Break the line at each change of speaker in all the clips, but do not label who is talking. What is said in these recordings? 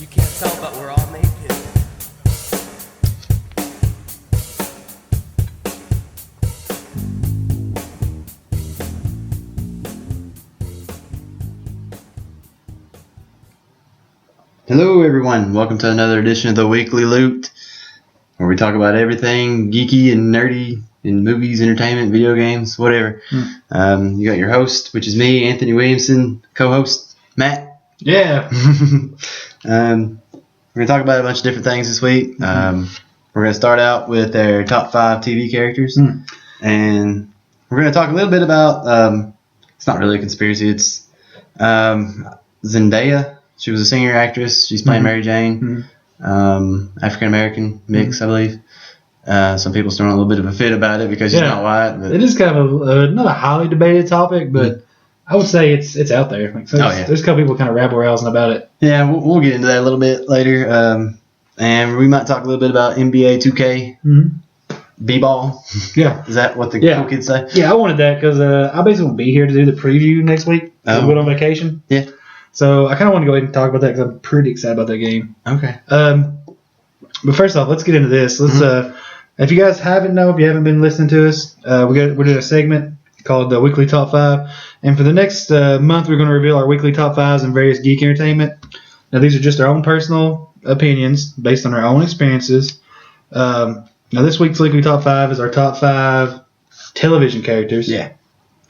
You can't tell, but we're all naked.
Hello everyone, welcome to another edition of the Weekly Loot, where we talk about everything geeky and nerdy in movies, entertainment, video games, whatever. You got your host, which is me, Anthony Williamson, co-host Matt.
Yeah.
We're going to talk about a bunch of different things this week. We're going to start out with our top 5 TV characters, and we're going to talk a little bit about, it's not really a conspiracy, it's Zendaya. She was a singer actress. She's playing Mary Jane, African American mix, I believe. Some people throwing a little bit of a fit about it because she's not white. But
it is kind of not a highly debated topic, but I would say it's out there. Like, there's a couple people kind of rabble-rousing about it.
Yeah, we'll get into that a little bit later. And we might talk a little bit about NBA 2K, B-ball. Yeah. Is that what the cool kids say?
Yeah, I wanted that because I basically won't be here to do the preview next week. I'm going on vacation.
Yeah.
So I kind of want to go ahead and talk about that because I'm pretty excited about that game.
Okay.
But first off, let's get into this. Let's if you guys haven't been listening to us, we're doing a segment called the Weekly Top 5. And for the next month, we're going to reveal our weekly top 5s in various geek entertainment. Now, these are just our own personal opinions based on our own experiences. Now, this week's weekly top 5 is our top 5 television characters.
Yeah.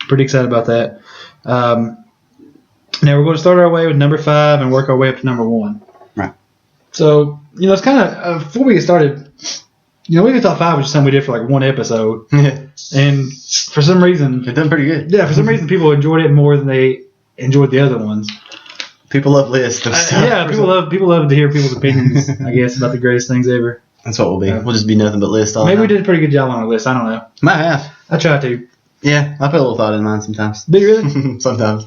Pretty excited about that. Now, we're going to start our way with number 5 and work our way up to number 1.
Right.
So, it's kind of, before we get started, weekly top 5 was just something we did for like one episode.
Yeah.
And for some reason...
It's done pretty good.
Yeah, for some reason people enjoyed it more than they enjoyed the other ones.
People love lists of stuff.
Yeah, people love to hear people's opinions, I guess, about the greatest things ever.
That's what we'll be. We'll just be nothing but lists all the
Maybe
time.
we did a pretty good job on our list. I don't know.
Might have.
I try to.
Yeah, I put a little thought in mine sometimes.
Did you really?
Sometimes.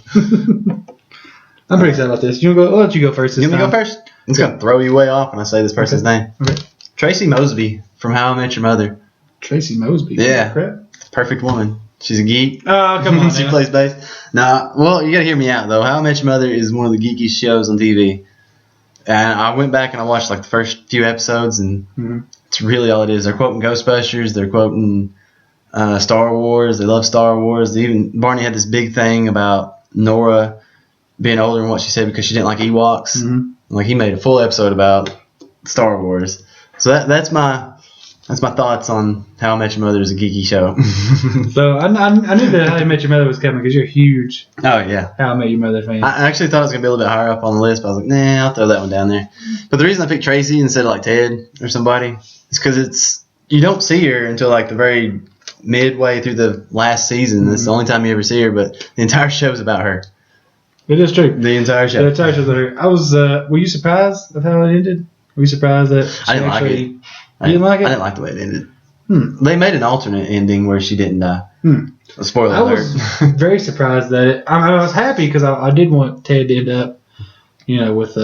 I'm pretty excited about this. I'll let you go first this
You want me
time.
to go first? I'm just going to throw you way off when I say this person's name.
Okay.
Tracy Mosby from How I Met Your Mother.
Tracy Mosby?
Yeah.
Crap.
Perfect woman. She's a geek.
Oh, come on.
She plays bass. Nah, well, you got to hear me out, though. How I Met Your Mother is one of the geekiest shows on TV. And I went back and I watched like the first few episodes, and it's really all it is. They're quoting Ghostbusters. They're quoting Star Wars. They love Star Wars. Barney had this big thing about Nora being older than what she said because she didn't like Ewoks. Like, he made a full episode about Star Wars. So that's my thoughts on How I Met Your Mother is a geeky show.
So I knew that How I Met Your Mother was coming because you're a huge
Oh, yeah.
How I Met Your Mother fan.
I actually thought it was going to be a little bit higher up on the list, but I was like, nah, I'll throw that one down there. But the reason I picked Tracy instead of like Ted or somebody is because you don't see her until like the very midway through the last season. That's the only time you ever see her, but the entire show is about her.
It is true.
The entire show.
The entire show's about her. I was. Were you surprised of how it ended? Were you surprised that she
I didn't like it.
You didn't like it?
I didn't like the way it ended. They made an alternate ending where she didn't die. A spoiler
I
alert.
was very surprised that it. I was happy because I did want Ted to end up, with.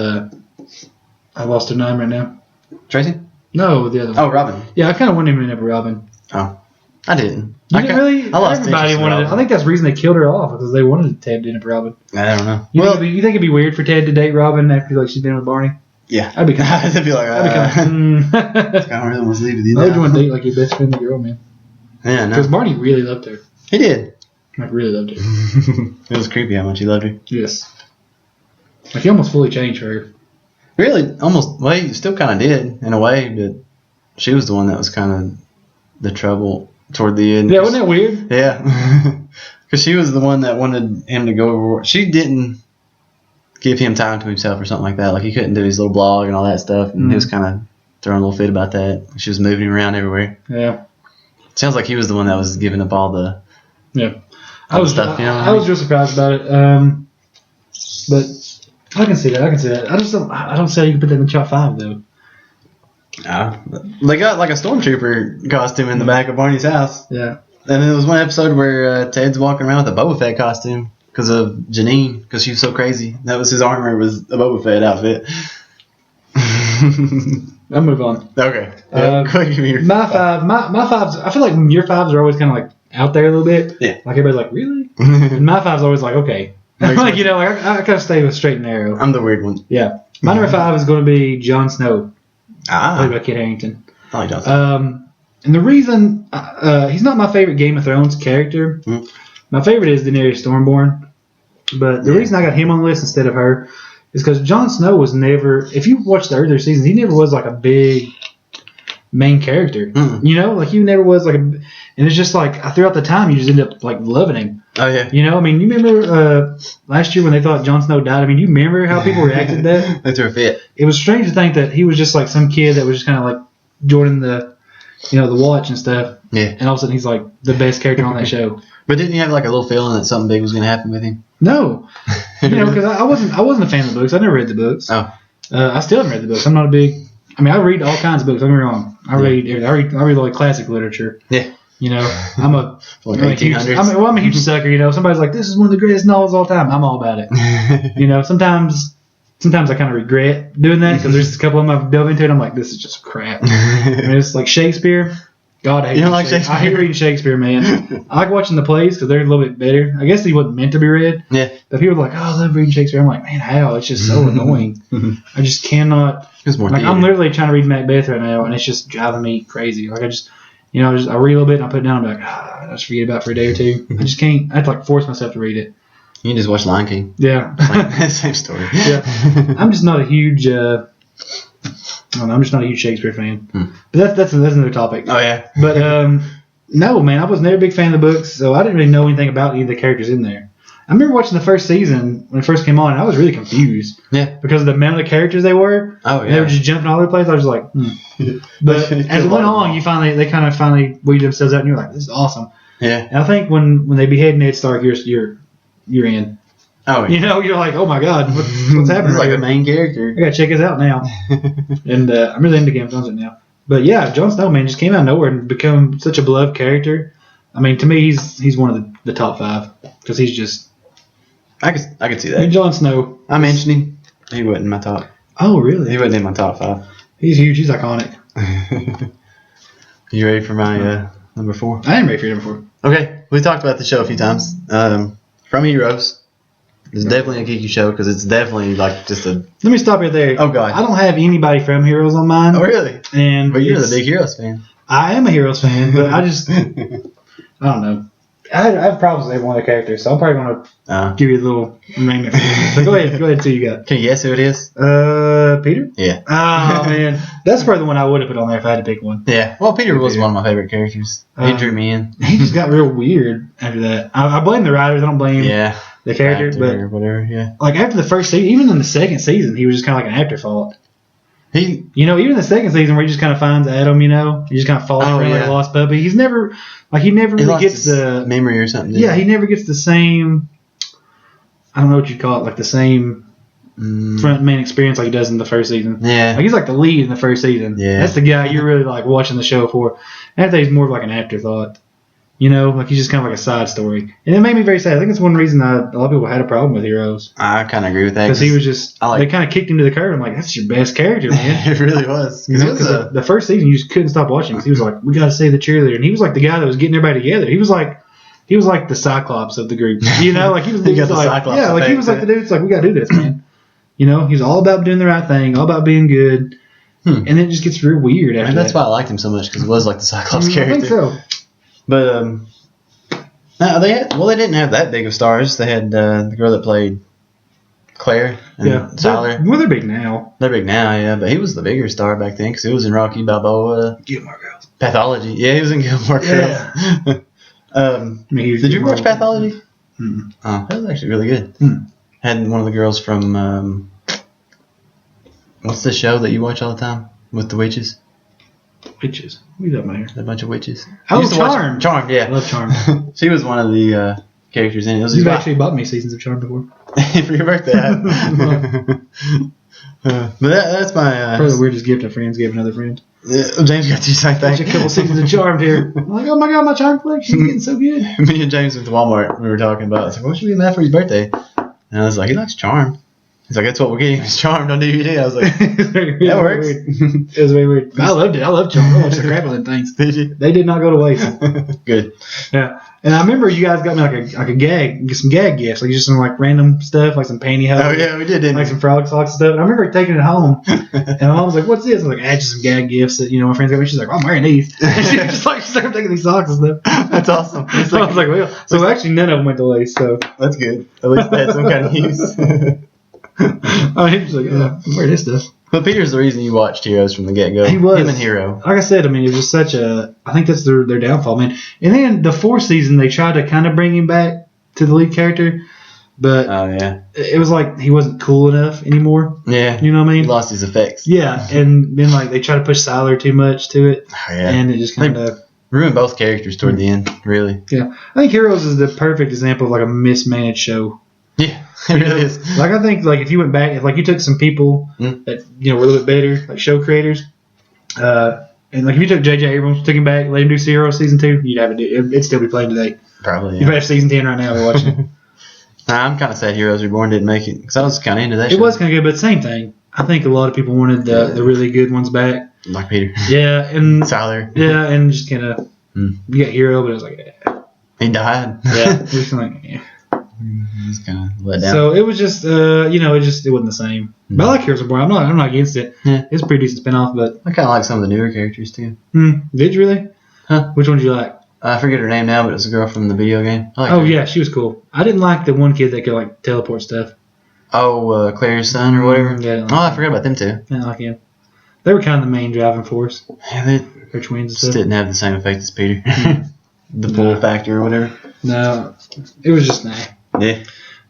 I lost her name right now.
Tracy?
No, the other one.
Oh, Robin.
Yeah, I kind of wanted him to end up with Robin.
Oh, I didn't.
You didn't really?
I lost
Everybody
interest in
wanted it.
Robin.
I think that's the reason they killed her off because they wanted Ted to end up with Robin.
I don't know.
You think it'd be weird for Ted to date Robin after like she's been with Barney?
Yeah.
I'd be kind of.
I'd be like,
I
don't really want to leave with you now.
Why would you want to date like your best friend, the girl, man?
Yeah, no.
Because Barney really loved her.
He did.
Like, really loved her.
It was creepy how much he loved her.
Yes. Like, he almost fully changed for her.
Really, almost. Well, he still kind of did in a way, but she was the one that was kind of the trouble toward the end.
Yeah, wasn't that weird?
Yeah. Because she was the one that wanted him to go over. She didn't give him time to himself or something like that. Like, he couldn't do his little blog and all that stuff, and he was kind of throwing a little fit about that. She was moving him around everywhere.
Yeah.
Sounds like he was the one that was giving up all the
I was
stuff.
I was real surprised about it. But I can see that. I just don't see how you can put that in the top 5 though.
They got like a stormtrooper costume in the back of Barney's house.
Yeah.
And there was one episode where Ted's walking around with a Boba Fett costume because of Janine, because she was so crazy. That was his armor, was a Boba Fett outfit.
I'll move on.
Okay. Give me your
my fives. I feel like your fives are always kind of like out there a little bit.
Yeah.
Like everybody's like, really? And my five's always like, okay, like I kind of stay with straight and narrow.
I'm the weird one.
Yeah. My number 5 is going to be Jon Snow, played by Kit Harington.
I like Jon Snow.
And the reason he's not my favorite Game of Thrones character. My favorite is Daenerys Stormborn. But the reason I got him on the list instead of her is because Jon Snow was never. If you watch the earlier seasons, he never was like a big main character. Like he never was like a. And it's just like throughout the time, you just end up like loving him.
Oh yeah.
I mean, you remember last year when they thought Jon Snow died? I mean, you remember how people reacted to that?
They threw a fit.
It was strange to think that he was just like some kid that was just kind of like joining the, the watch and stuff.
Yeah.
And all of a sudden he's like the best character on that show.
But didn't you have like a little feeling that something big was going to happen with him?
No. Because I wasn't a fan of the books. I never read the books.
Oh.
I still haven't read the books. I'm not a big. I mean, I read all kinds of books. Don't get me wrong. I read like classic literature.
Yeah.
I'm a huge sucker. Somebody's like, this is one of the greatest novels of all time. I'm all about it. Sometimes I kind of regret doing that because there's a couple of them I've delved into and I'm like, this is just crap. I mean, it's like Shakespeare. God, I hate Shakespeare. I hate reading Shakespeare, man. I like watching the plays because they're a little bit better. I guess he wasn't meant to be read.
Yeah.
But people are like, oh, I love reading Shakespeare. I'm like, man, how? It's just so annoying. I just cannot.
It's more
like, I'm literally trying to read Macbeth right now, and it's just driving me crazy. Like, I just, I read a little bit and I put it down. I'm like, I just forget about it for a day or two. I just can't. I have to like force myself to read it.
You can just watch Lion King.
Yeah.
Same story.
Yeah. I'm just not a huge. I'm just not a huge Shakespeare fan. But that's another topic.
Oh yeah.
But no, man, I was never a big fan of the books, so I didn't really know anything about any of the characters in there. I remember watching the first season when it first came on, and I was really confused.
Yeah.
Because of the amount of characters they were.
Oh yeah.
They were just jumping all over the place. I was like, But as it went along, they kind of finally weeded themselves out, and you're like, this is awesome.
Yeah.
And I think when they behead Ned Stark, you're in.
Oh yeah.
You're like, oh my God, what's happening?
He's like
here?
the main character.
I gotta check this out now. And I'm really into Game of Thrones now. But yeah, Jon Snow, man, just came out of nowhere and become such a beloved character. I mean, to me, he's one of the top 5 because he's just.
I could see that.
I mean, Jon Snow.
I mentioned him. He wasn't in my top.
Oh really?
He wasn't in my top 5.
He's huge. He's iconic.
You ready for my number 4?
I am ready for your number
4. Okay, we talked about the show a few times. From Heroes. It's definitely a geeky show because it's definitely like just a.
Let me stop right there.
Oh God!
I don't have anybody from Heroes on mine.
Oh really?
And
but you're the big Heroes fan.
I am a Heroes fan, but I just I don't know. I have problems with every one of the characters, so I'm probably gonna give you a little name it for you. So go ahead, see who you got.
Can you guess who it is?
Peter?
Yeah.
Oh man, that's probably the one I would have put on there if I had to pick one.
Yeah. Well, Peter was one of my favorite characters. He drew me in.
He just got real weird after that. I blame the writers. I don't blame the character, but
or whatever. Yeah.
Like after the first season, even in the second season, he was just kind of like an afterthought.
He,
even in the second season where he just kind of finds Adam, he just kind of falls for like a lost puppy. He never really gets the
memory or something.
Yeah, he never gets the same. I don't know what you'd call it, like the same front man experience like he does in the first season.
Yeah,
like he's like the lead in the first season.
Yeah,
that's the guy you're really like watching the show for. After he's more of like an afterthought. Like he's just kind of like a side story. And it made me very sad. I think it's one reason a lot of people had a problem with Heroes.
I kind of agree with that.
Because he was just, they kind of kicked him to the curb. I'm like, that's your best character, man.
It really was.
Because the first season, you just couldn't stop watching. Because he was like, we got to save the cheerleader. And he was like the guy that was getting everybody together. He was like the Cyclops of the group. Like he was
he got the Cyclops.
Yeah, like he was like the dude. It's like, we got to do this, man. He's all about doing the right thing, all about being good. And then it just gets real weird after
that's why I liked him so much, because it was like the Cyclops character.
I think so.
But, no, they didn't have that big of stars. They had the girl that played Claire and Tyler.
They're big now.
They're big now, yeah. But he was the bigger star back then because he was in Rocky Balboa.
Gilmore Girls.
Pathology. Yeah, he was in Gilmore Girls. Did you watch Pathology?
Mm-hmm.
Oh, that was actually really good. Had one of the girls from what's the show that you watch all the time with the witches?
Witches. What are you talking about here?
A bunch of witches.
Oh, Charmed.
Charmed, yeah.
I love Charmed.
She was one of the characters in it.
You've actually bought me seasons of Charmed before.
For your birthday. But that's my...
probably the weirdest gift a friend's gave another friend.
James got you something.
Watch a couple seasons of Charmed here. I'm like, oh my God, my Charmed collection's getting so good.
Me and James went to Walmart. We were talking about it. I was like, what should we get Matt for his birthday? And I was like, he likes Charmed. He's like, that's what we're getting. He's Charmed on DVD. I was like,
that
works.
It was very weird. I loved it. I loved Charmed. I watched the crap out of them things.
Did you?
They did not go to waste.
Good.
Yeah. And I remember you guys got me like a gag, some gag gifts, like just some like random stuff, like some pantyhose.
Oh yeah, we did, didn't
like
we?
some frog socks and stuff. And I remember taking it home, and my mom was like, "What's this?" I was like, "Just some gag gifts that my friends got me." She's like, "I'm wearing these." And she started taking these socks and stuff.
That's awesome.
So I was like, "Well," so actually none of them went to waste. So
that's good. At least they had some kind of use.
I mean, he was like, "I'm wearing this stuff."
But Peter's the reason you watched Heroes from the get-go.
He was.
Him and Hero.
Like I said, I mean, it was such a. I think that's their downfall, man. And then the fourth season, they tried to kind of bring him back to the lead character, but it was like he wasn't cool enough anymore.
Yeah.
You know what I mean?
He lost his effects.
Yeah, and then like they tried to push Siler too much to it.
Oh, yeah.
And it just kind of
ruined both characters toward the end, really.
Yeah. I think Heroes is the perfect example of like a mismanaged show.
Yeah, it really is.
Like I think like if you went back, if like you took some people that were a little bit better, like show creators, and like if you took J.J. Abrams, took him back, let him do Heroes season 2, you'd have it'd still be playing today.
Probably.
You'd have season 10 right now. We're watching.
I'm kind of sad Heroes Reborn didn't make it because I was kind of into that.
It was kind of good, but same thing. I think a lot of people wanted the really good ones back.
Like Peter.
Yeah, and
Siler.
Yeah, and just kind of you got Hero, but it was like
he died.
Yeah, just like
He's kind of let down.
So it was just it wasn't the same. But I like Heroes Reborn. I'm not against it.
Yeah.
It's a pretty decent spinoff, but
I kind of like some of the newer characters too.
Did you really?
Huh?
Which one did you like?
I forget her name now, but it's a girl from the video game. I like her.
Yeah, she was cool. I didn't like the one kid that could like teleport stuff.
Oh, Claire's son or whatever.
Yeah,
I forgot about them too.
I didn't like him. They were kind of the main driving force.
Yeah, they
They're twins and
just
stuff.
didn't have the same effect as Peter. The pull factor or whatever.
No, it was just
Yeah.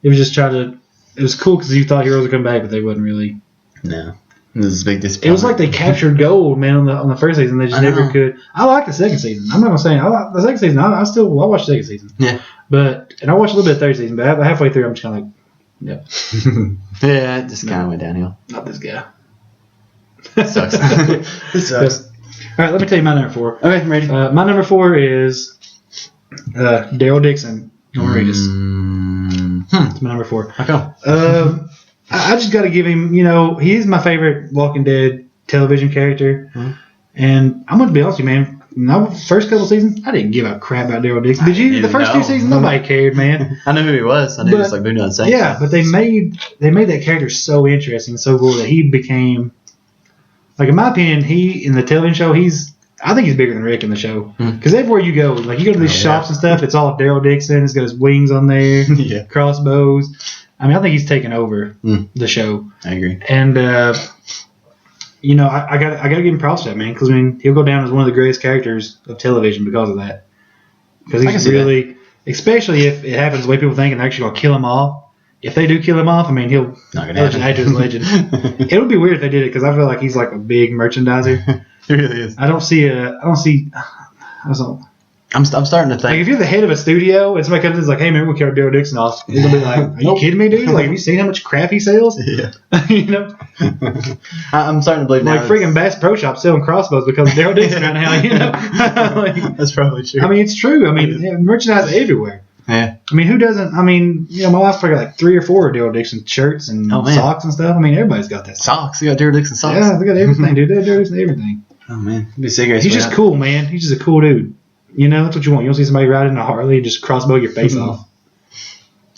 It was just it was cool because you thought Heroes would come back, but they wasn't really.
No. It was a big disappointment.
It was like they captured gold, man, on the first season. They just never could. I like the second season. I'm not gonna say I like the second season. I watched the second season.
Yeah.
And I watched a little bit of the third season, but halfway through, I'm just kind of like, yep.
Yeah, it just kind of went downhill.
Not this guy.
It sucks. It sucks.
All right, let me tell you my number 4.
Okay, I'm ready.
My number 4 is Daryl Dixon. You want to read this? It's my number 4.
Okay.
I just got to give him, he's my favorite Walking Dead television character. And I'm going to be honest with you, man. The first couple seasons, I didn't give a crap about Daryl Dixon. Did you? The first 2 seasons, nobody cared, man.
I knew who he was. I knew he was like Boondock Saints.
Yeah, but they made that character so interesting, so cool that he became, like in my opinion, he in the television show, I think he's bigger than Rick in the show. Because everywhere you go, like you go to these shops and stuff, it's all Daryl Dixon. He's got his wings on there, crossbows. I mean, I think he's taken over the show.
I agree.
And I got to give him props for that, man. Because I mean, he'll go down as one of the greatest characters of television because of that. Because he's really, especially if it happens the way people think, and they're actually gonna kill him off. If they do kill him off, I mean, he'll add to his legend. It would be weird if they did it because I feel like he's like a big merchandiser.
He really is. I'm starting to think.
Like if you're the head of a studio and somebody comes in and is like, "Hey man, we'll kill Daryl Dixon off," you're gonna be like, "Are you kidding me, dude? Like, have you seen how much crap he sells?"
Yeah.
I'm
starting to believe now.
Like freaking Bass Pro Shop selling crossbows because of Daryl Dixon right now. Like,
that's probably true.
I mean, it's true. I mean, merchandise everywhere.
Yeah.
I mean, who doesn't? I mean, my wife's probably got like 3 or 4 Daryl Dixon shirts and socks and stuff. I mean, everybody's got that.
Socks. You got Daryl Dixon socks.
Yeah, they got everything, dude. They got Daryl Dixon everything.
Oh man, be cigarettes.
He's just cool, man. He's just a cool dude. That's what you want. You don't see somebody riding a Harley and just crossbow your face off.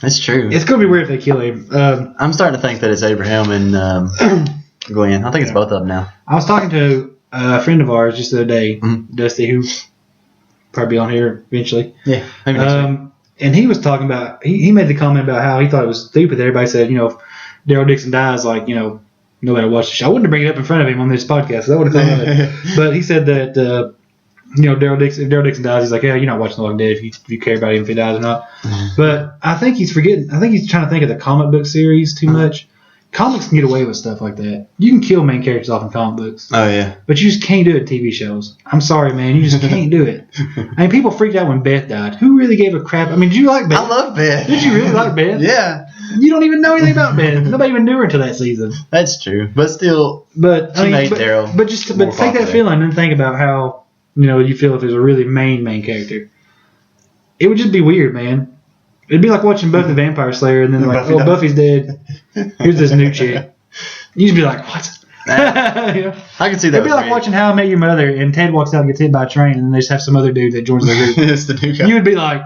That's true.
It's gonna be weird if they kill him.
I'm starting to think that it's Abraham and Glenn. I think it's both of them now.
I was talking to a friend of ours just the other day, Dusty, who probably be on here eventually.
Yeah, maybe next week.
And he was talking about he made the comment about how he thought it was stupid that everybody said, if Daryl Dixon dies, like, nobody watched the show. I wouldn't bring it up in front of him on this podcast. I would have thought of it. But he said that Daryl Dixon, if Daryl Dixon dies, he's like, yeah, you're not watching The Walking Dead if you care about him if he dies or not. But I think he's forgetting. I think he's trying to think of the comic book series too much. Comics can get away with stuff like that. You can kill main characters off in comic books.
Oh, yeah.
But you just can't do it in TV shows. I'm sorry, man. You just can't do it. I mean, people freaked out when Beth died. Who really gave a crap? I mean, did you like Beth?
I love Beth.
Did you really like Beth?
Yeah.
You don't even know anything about Beth. Nobody even knew her until that season.
That's true. But still,
but
she made Daryl.
But take that feeling and think about how, you feel if there's a really main character. It would just be weird, man. It'd be like watching Buffy the Vampire Slayer, and then like,
Buffy
oh,
dies.
Buffy's dead. Here's this new chick. You'd just be like, what? You know?
I can see that.
It'd be like watching How I Met Your Mother, and Ted walks out and gets hit by a train, and then they just have some other dude that joins their group.
It's the new guy.
You would be like,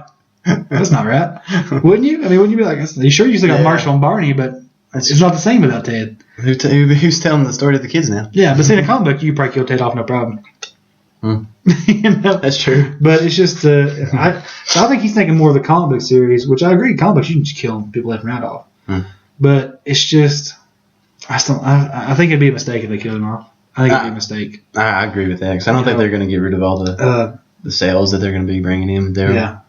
that's not right. Wouldn't you? I mean, wouldn't you be like, you sure you still got Marshall and Barney, but it's not the same without Ted.
Who's telling the story to the kids now?
Yeah, but see, in a comic book, you probably kill Ted off, no problem. You know?
That's true.
But it's just, I think he's thinking more of the comic book series, which I agree. Comic books, you can just kill people left and right off. But it's just, I think it'd be a mistake if they killed him off. I think it'd be a mistake.
I agree with that because I don't think they're going to get rid of all the sales that they're going to be bringing in.
Yeah.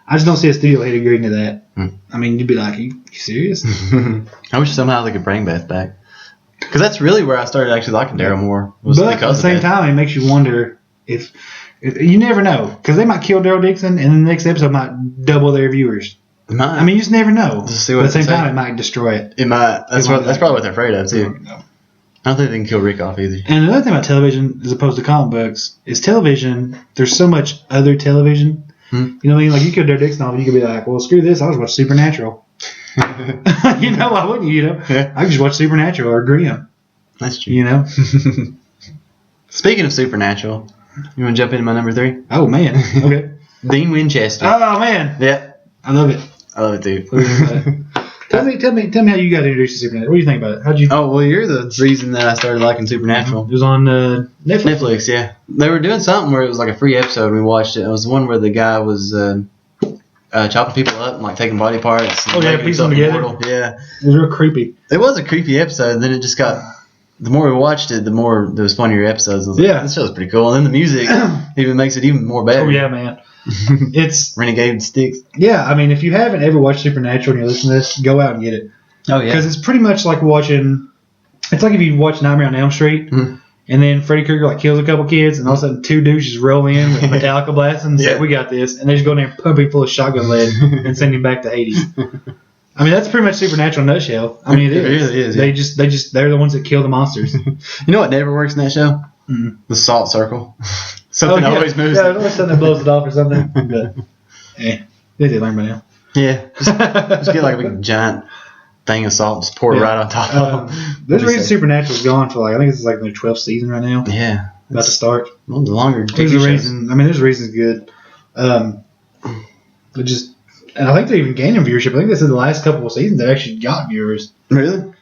I just don't see a studio head agreeing to that. I mean, you'd be like, you serious?
I wish somehow they could bring Beth back. Because that's really where I started actually liking Daryl more.
But at the same time, it makes you wonder if you never know. Because they might kill Daryl Dixon, and the next episode might double their viewers. I mean, you just never know. But at the same time, it might destroy it.
It might. That's probably what they're afraid of, too. I don't think they can kill Rick off either.
And another thing about television, as opposed to comic books, is television, there's so much other television. You know what I mean? Like, you kill Daryl Dixon off, and you could be like, well, screw this, I'll just watch Supernatural. You know, why wouldn't you? You know, I could just watch Supernatural or Grimm.
That's true.
You know.
Speaking of Supernatural, you want to jump into my number 3?
Oh man. Okay.
Dean Winchester.
Oh man.
Yeah.
I love it.
I love it too.
Tell me how you got introduced to Supernatural. What do you think about it? How'd you?
Oh well, you're the reason that I started liking Supernatural.
It was on Netflix.
Netflix, yeah. They were doing something where it was like a free episode. And we watched it. It was the one where the guy was chopping people up and like taking body parts. And
piecing them together.
Immortal. Yeah.
It was real creepy.
It was a creepy episode. And then it just got. The more we watched it, the more there was funnier episodes. I was like, this show's pretty cool. And then the music even makes it even more better.
Oh yeah, man. It's
Renegade Sticks.
Yeah, I mean, if you haven't ever watched Supernatural and you're listening to this, go out and get it.
Oh yeah.
Because it's pretty much like watching. It's like if you watch Nightmare on Elm Street, and then Freddy Krueger like kills a couple kids, and all of a sudden 2 douches roll in with Metallica blasting and say, "We got this," and they just go in there and pump him full of shotgun lead and send him back to Hades. I mean, that's pretty much Supernatural in a nutshell. I mean, it
really is. Yeah.
They're the ones that kill the monsters.
You know what never works in that show? The salt circle. Something always moves.
Yeah, always something that blows it off or something. But, they did learn by now.
Yeah, just get like a big giant thing of salt, and just pour it right on top of them.
There's a reason Supernatural's gone for I think it's like their 12th season right now.
Yeah,
about to start.
Well, the longer.
There's a reason. I mean, there's reasons good. And I think they're even gaining viewership. I think this is the last couple of seasons they actually got viewers.
Really?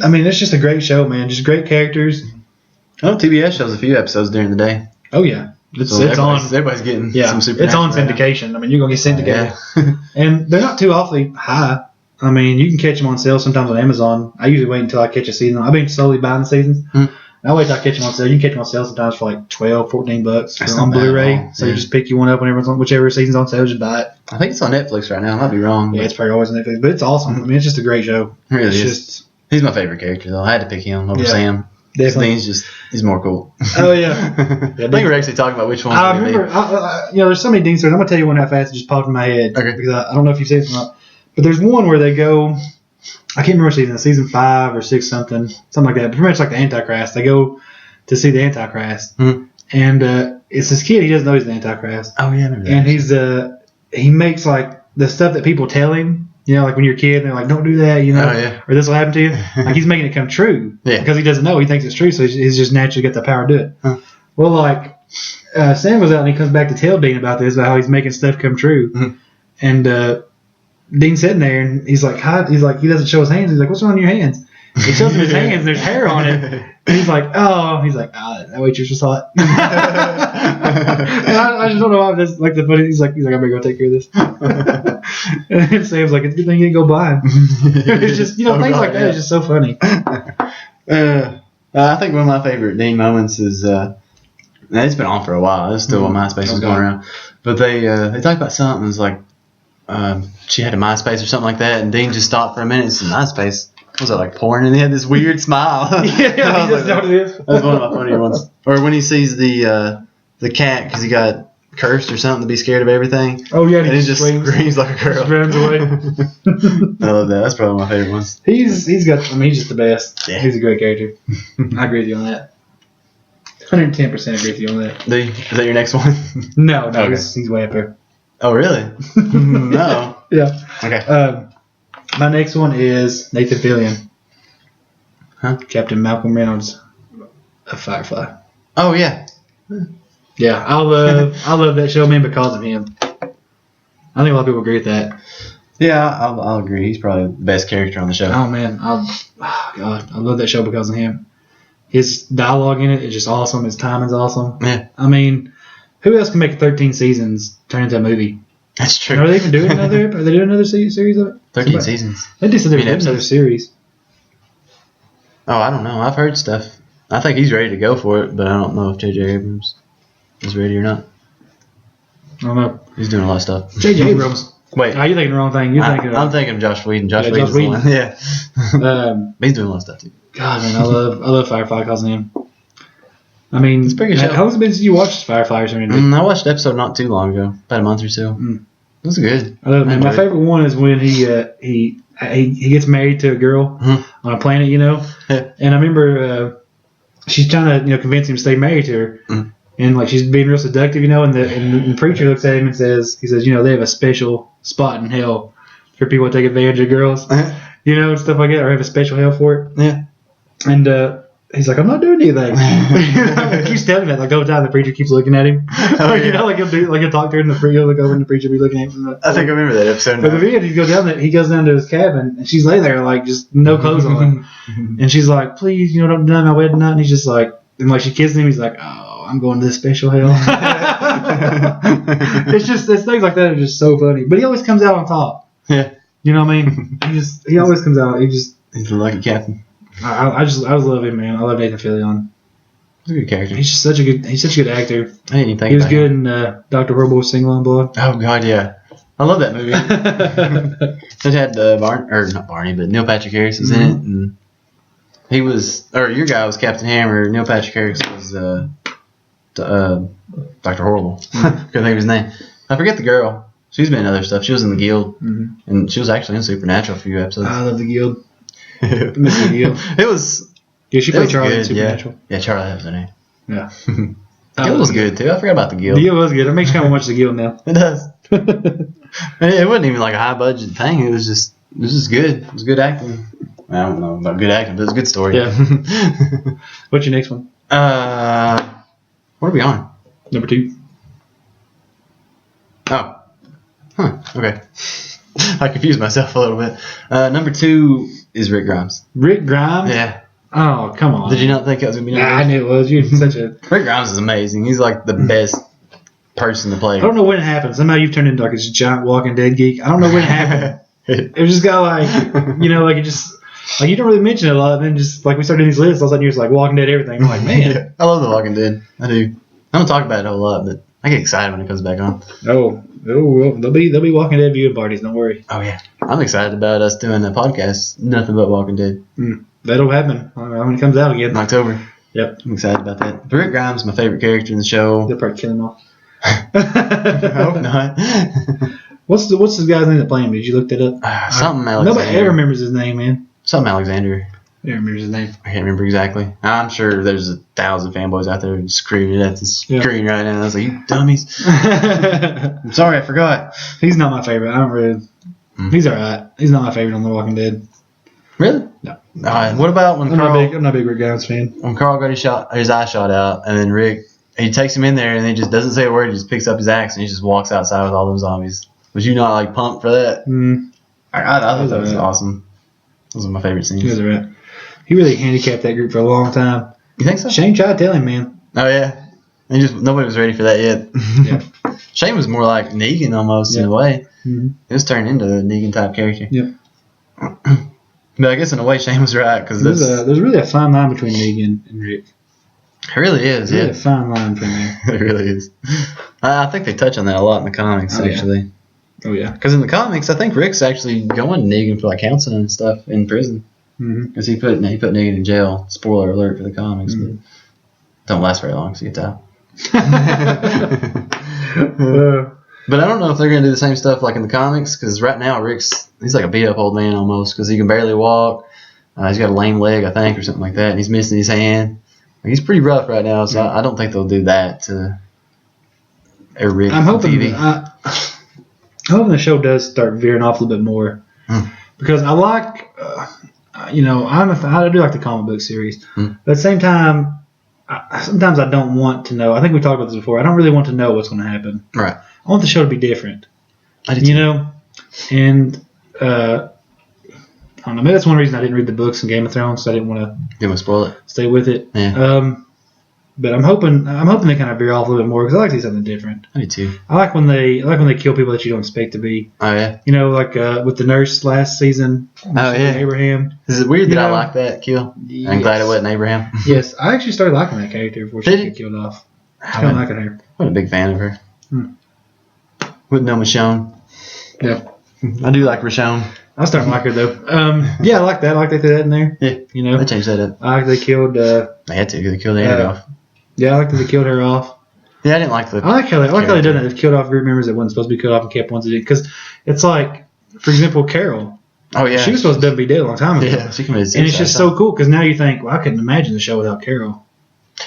I mean, it's just a great show, man. Just great characters.
Oh, TBS shows a few episodes during the day.
Oh yeah, it's on.
Everybody's getting some Supernatural.
It's on syndication. I mean, you're gonna get syndicated, and they're not too awfully high. I mean, you can catch them on sale sometimes on Amazon. I usually wait until I catch a season. I've been slowly buying the seasons. I wait till I catch them on sale. You can catch them on sale sometimes for like $12, $14 on Blu-ray. So you just pick you one up whenever whichever season's on sale, just buy it.
I think it's on Netflix right now. I might be wrong.
Yeah, it's probably always on Netflix, but it's awesome. I mean, it's just a great show.
It really is. He's my favorite character though. I had to pick him over Sam.
Definitely.
He's more cool.
Oh yeah.
I think we're actually talking about which one.
I remember. There's so many Dean stories. I'm gonna tell you one how fast it just popped in my head.
Okay.
Because I don't know if you've seen it or not, but there's one where they go. I can't remember season 5 or 6 something like that. But pretty much like the Antichrist. They go to see the Antichrist, and it's this kid. He doesn't know he's the Antichrist.
Oh yeah.
And he makes like the stuff that people tell him. You know, like when you're a kid, they're like, "Don't do that," you know, or this will happen to you. Like he's making it come true because he doesn't know. He thinks it's true, so he's just naturally got the power to do it. Well, like Sam goes out and he comes back to tell Dean about this, about how he's making stuff come true, and Dean's sitting there and he's like, he doesn't show his hands. He's like, "What's wrong with your hands?" He shows him his hands. There's hair on it. And he's like, that waitress was hot. And I just don't know why. That's like the funny. He's like, I better go take care of this. And then Sam's like, it's a good thing you didn't go by him. It's just, things like that is just so funny.
I think one of my favorite Dean moments is, it's been on for a while. It's still when MySpace was going around. But they talked about something. It was like, she had a MySpace or something like that. And Dean just stopped for a minute and said, MySpace? Was it like porn? And he had this weird smile.
He doesn't know what it is.
That's one of my funnier ones. Or when he sees the cat because he got cursed or something to be scared of everything.
Oh yeah,
and he just screams like a girl.
Just runs away.
I love that. That's probably my favorite ones.
He's just the best. Yeah. He's a great character. I agree with you on that. 110% agree with you on that.
Is that your next one?
No, okay. He's way up there.
Oh really? No.
Yeah.
Okay.
My next one is Nathan Fillion.
Huh?
Captain Malcolm Reynolds of Firefly.
Oh yeah.
Yeah, I love that show, man, because of him. I think a lot of people agree with that.
Yeah, I'll agree. He's probably the best character on the show.
Oh man, God, I love that show because of him. His dialogue in it is just awesome. His timing's awesome.
Yeah.
I mean, who else can make 13 seasons turn into a movie?
That's true.
And are they even doing another? Are they doing another series of it?
13 seasons.
They just said they were doing another series.
Oh, I don't know. I've heard stuff. I think he's ready to go for it, but I don't know if J.J. Abrams is ready or not.
I don't know.
He's doing a lot of stuff.
J.J. Abrams.
Wait.
You're thinking the wrong thing.
I'm thinking of Josh Whedon. Josh Whedon's the one. Yeah. He's doing a lot of stuff too.
God, man, I love Firefly because of him. I mean,
it's pretty good show.
How long has it been since you watched Firefly or something?
I watched an episode not too long ago, about a month or so. It was good.
I love it, man. My favorite one is when he gets married to a girl on a planet, you know. And I remember she's trying to convince him to stay married to her, and like she's being real seductive, you know. And the preacher looks at him and says, they have a special spot in hell for people who take advantage of girls, and stuff like that, or have a special hell for it.
Yeah.
And he's like, I'm not doing anything. He keeps telling me that. Like, the whole time the preacher keeps looking at him. He'll talk to her and he'll look over and the preacher will be looking at him.
I think I remember that episode.
But the video, he goes down to his cabin and she's laying there like just no clothes on. And she's like, please, don't deny my wedding night. And he's just like, and like she kisses him. He's like, oh, I'm going to this special hell. It's things like that are just so funny. But he always comes out on top.
Yeah.
You know what I mean? He always comes out.
He's the lucky captain.
I just love him, man. I love Nathan Fillion.
He's a good character.
He's such a good actor.
I didn't even think
he was
about
good
him.
in Dr. Horrible's Single on Blood.
Oh God, yeah. I love that movie. It had not Barney, but Neil Patrick Harris was in it, and he was, or your guy was Captain Hammer. Neil Patrick Harris was Dr. Horrible. Couldn't think of his name. I forget the girl. She's been in other stuff. She was in The Guild, and she was actually in Supernatural a few episodes.
I love The Guild. Miss The Guild.
It was.
Yeah, she played Charlie in Supernatural.
Yeah, Charlie, that was her name.
Yeah.
Guild was good too. I forgot about The Guild.
The Guild was good. It makes you kind of watch The Guild now.
It does. It wasn't even like a high budget thing. It was just good. It was good acting. I don't know about good acting, but it was a good story.
Yeah. What's your next one?
What are we on?
Number 2.
Oh. Huh. Okay. I confused myself a little bit. Number 2 is Rick Grimes.
Rick Grimes?
Yeah.
Oh, come on.
Did you not think it was going to be number 2?
I knew it was. You're such a...
Rick Grimes is amazing. He's like the best person to play.
I don't know when it happened. Somehow you've turned into like this giant Walking Dead geek. I don't know when it happened. It was just kind of like, like it just... Like, you don't really mention it a lot, and then just, like, we started doing these lists, all of a sudden you're just like, Walking Dead everything. I'm like, man.
I love The Walking Dead. I do. I don't talk about it a whole lot, but I get excited when it comes back on.
Oh, there'll be Walking Dead viewing parties, don't worry.
Oh, yeah. I'm excited about us doing a podcast, nothing but Walking Dead.
That'll happen when it comes out again.
In October.
Yep.
I'm excited about that. But Rick Grimes is my favorite character in the show.
They'll probably kill him off.
I hope not.
What's the guy's name that played him? Did you look that up?
Something Alexander.
Nobody ever remembers his name, man.
Something Alexander.
I don't remember his name.
I can't remember exactly. I'm sure there's 1,000 fanboys out there screaming at the screen right now. I was like, you dummies. I'm sorry, I forgot.
He's not my favorite. I don't really. He's alright. He's not my favorite on The Walking Dead.
Really?
No.
What about when Carl?
I'm not a big Rick Grimes fan.
When Carl got his eye shot out, and then Rick, he takes him in there, and he just doesn't say a word. He just picks up his axe and he just walks outside with all those zombies. Was you not like pumped for that? I thought that was awesome. Those are my favorite scenes.
He was alright. He really handicapped that group for a long time.
You think so?
Shane tried to tell him, man.
Oh yeah. And just nobody was ready for that yet.
Yeah.
Shane was more like Negan almost in a way.
Mm-hmm.
It was turned into a Negan type character.
Yep.
But I guess in a way Shane was right because
there's really a fine line between Negan and Rick.
It really is.
There's
yeah.
a fine line between there.
It really is. I think they touch on that a lot in the comics actually.
Oh yeah.
Because in the comics, I think Rick's actually going to Negan for like counseling and stuff in prison. Because he put Negan in jail. Spoiler alert for the comics, but don't last very long, so you get out. But I don't know if they're going to do the same stuff like in the comics, because right now he's like a beat up old man almost, because he can barely walk. He's got a lame leg, I think, or something like that, and he's missing his hand. He's pretty rough right now, so I don't think they'll do that to Rick.
I'm hoping.
TV.
hoping the show does start veering off a little bit more because I like, I do like the comic book series, but at the same time, sometimes I don't want to know. I think we talked about this before. I don't really want to know what's going to happen.
Right.
I want the show to be different.
I do too.
And I don't know. Maybe that's one reason I didn't read the books in Game of Thrones. So I didn't want to.
You want to spoil it?
Stay with it.
Yeah.
But I'm hoping they kind of veer off a little bit more because I like to see something different.
I do too.
I like when they kill people that you don't expect to be.
Oh yeah.
Like with the nurse last season.
Oh yeah.
Abraham.
Is it weird that I like that kill? Yes. I'm glad it wasn't Abraham.
Yes, I actually started liking that character before she got killed off. I kind of liking her.
I'm a big fan of her. Wouldn't know Michonne.
Yeah.
I do like Michonne.
I was starting to like her though. Yeah, I like that. I like they threw that in there.
Yeah. They changed that up.
I like they killed.
They had to. They killed the head off.
Yeah, I like that they killed her off.
Yeah, I didn't like the.
I like how they done that. They've killed off group members that wasn't supposed to be killed off and kept ones that did. Because it's like, for example, Carol.
Oh yeah.
She was supposed to be dead a long time ago.
Yeah, she committed suicide.
And it's just so cool because now you think, well, I couldn't imagine the show without Carol.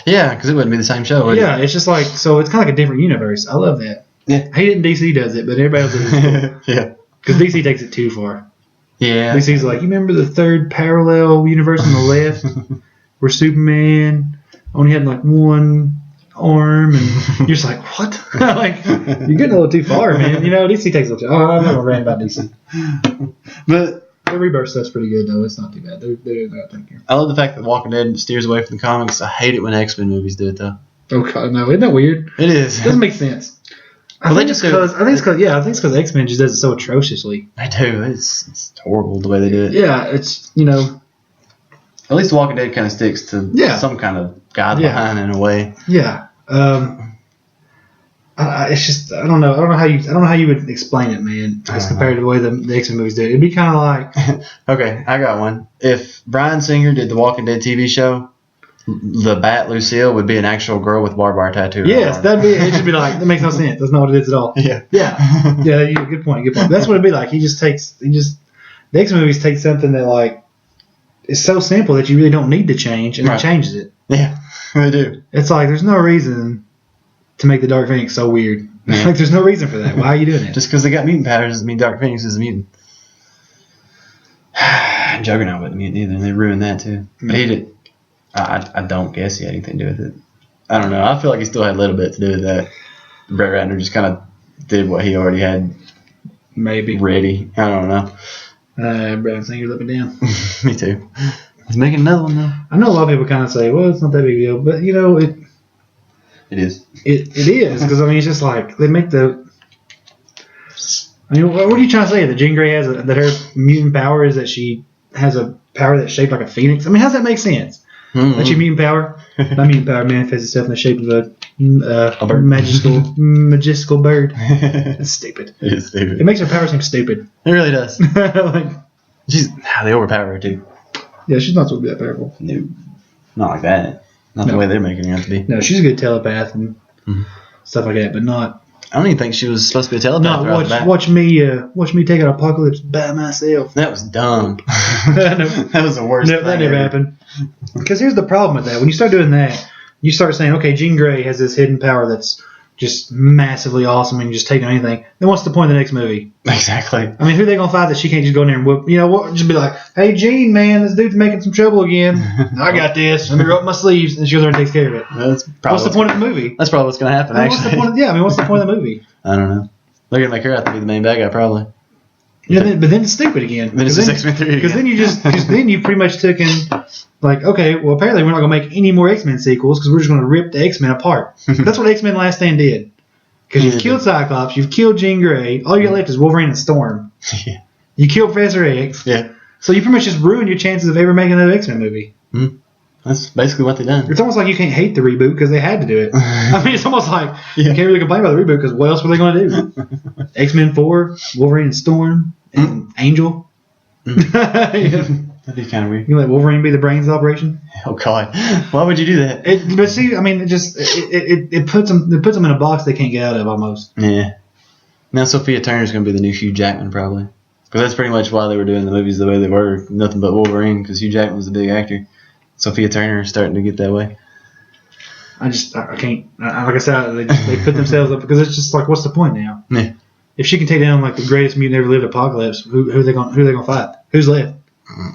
Yeah, because it wouldn't be the same show.
Yeah, it's just like so. It's kind of like a different universe. I love that.
Yeah.
I hate it when DC does it, but everybody else does it.
Yeah.
Because DC takes it too far.
Yeah.
DC's like, you remember the third parallel universe on the left where Superman only had like one arm, and you're just like, what? Like, you're getting a little too far, man. DC takes a little too. Oh, I'm not gonna rant about DC. But the Rebirth stuff's pretty good though. It's not too bad. They're doing that. Thank you.
I love the fact that Walking Dead steers away from the comics. I hate it when X-Men movies do it though.
Oh God, no! Isn't that weird?
It is.
It doesn't make sense. I think it's because X-Men just does it so atrociously.
They do. It's horrible the way they do it.
Yeah, it's
At least Walking Dead kind of sticks to some kind of guideline in a way.
Yeah. It's just I don't know how you would explain it, man. As compared to the way the X-Men movies do, it'd be kind of like.
Okay, I got one. If Bryan Singer did the Walking Dead TV show, the Bat Lucille would be an actual girl with barbed wire tattoo.
Yes, that'd be. It should be like that makes no sense. That's not what it is at all.
Yeah.
Good point. That's what it'd be like. The X-Men movies take something that like is so simple that you really don't need to change, and it changes it.
Yeah, they do.
It's like there's no reason to make the Dark Phoenix so weird. Yeah. Like there's no reason for that. Why are you doing it?
Just because they got mutant powers doesn't mean Dark Phoenix is a mutant. Juggernaut wasn't a mutant either, and they ruined that too. But he did. I don't guess he had anything to do with it. I don't know. I feel like he still had a little bit to do with that. Brett Ratner just kind of did what he already had
maybe
ready. I don't know.
Brad Singer let me down.
Me too. He's making another one though.
I know a lot of people kind of say, well, it's not that big a deal. But,
it is.
It is. Because, it's just like they make the... what are you trying to say? That Jean Grey has that her mutant power is that she has a power that's shaped like a phoenix? How does that make sense? Mm-hmm. That's your mutant power? Not mutant power manifests itself in the shape of a bird. Magical bird. That's stupid.
It is stupid.
It makes her power seem stupid.
It really does. They overpower her too.
Yeah, she's not supposed to be that powerful.
No, not like that. Not the way they're making her out to be.
No, she's a good telepath and stuff like that, but not.
I don't even think she was supposed to be a telepath.
Watch me take out Apocalypse by myself.
That was dumb. That was the worst.
That never happened. Because here's the problem with that: when you start doing that, you start saying, "Okay, Jean Grey has this hidden power that's just massively awesome and just taking anything." Then what's the point of the next movie?
Exactly.
Who are they gonna fight that she can't just go in there and whoop? Just be like, "Hey, Jean, man, this dude's making some trouble again. I got this. Let me roll up my sleeves," and she goes there and takes care of it. What's the point of the movie?
That's probably what's gonna happen. Actually,
what's the point of the movie?
I don't know. They're gonna make her out to be the main bad guy, probably.
Yeah, but then it's stupid again.
Then it's X-Men 3 again.
Because then you pretty much took in, like, okay, well, apparently we're not going to make any more X-Men sequels because we're just going to rip the X-Men apart. That's what X-Men Last Stand did. Because you've killed Cyclops, you've killed Jean Grey, all you got left is Wolverine and Storm.
Yeah.
You killed Professor X.
Yeah.
So you pretty much just ruined your chances of ever making another X-Men movie.
Mm-hmm. That's basically what they done.
It's almost like you can't hate the reboot because they had to do it. It's almost like you can't really complain about the reboot because what else were they going to do? X-Men 4, Wolverine and Storm, and Angel.
That'd be kind of weird.
You let Wolverine be the brains of the operation?
Oh God, why would you do that?
But see, it puts them in a box they can't get out of almost.
Yeah. Now Sophia Turner's going to be the new Hugh Jackman probably, because that's pretty much why they were doing the movies the way they were. Nothing but Wolverine, because Hugh Jackman was a big actor. Sophia Turner is starting to get that way.
I can't. Like I said, they put themselves up because it's just like, what's the point now?
Yeah.
if she can take down like the greatest mutant ever lived, Apocalypse, who are they gonna fight? Who's left?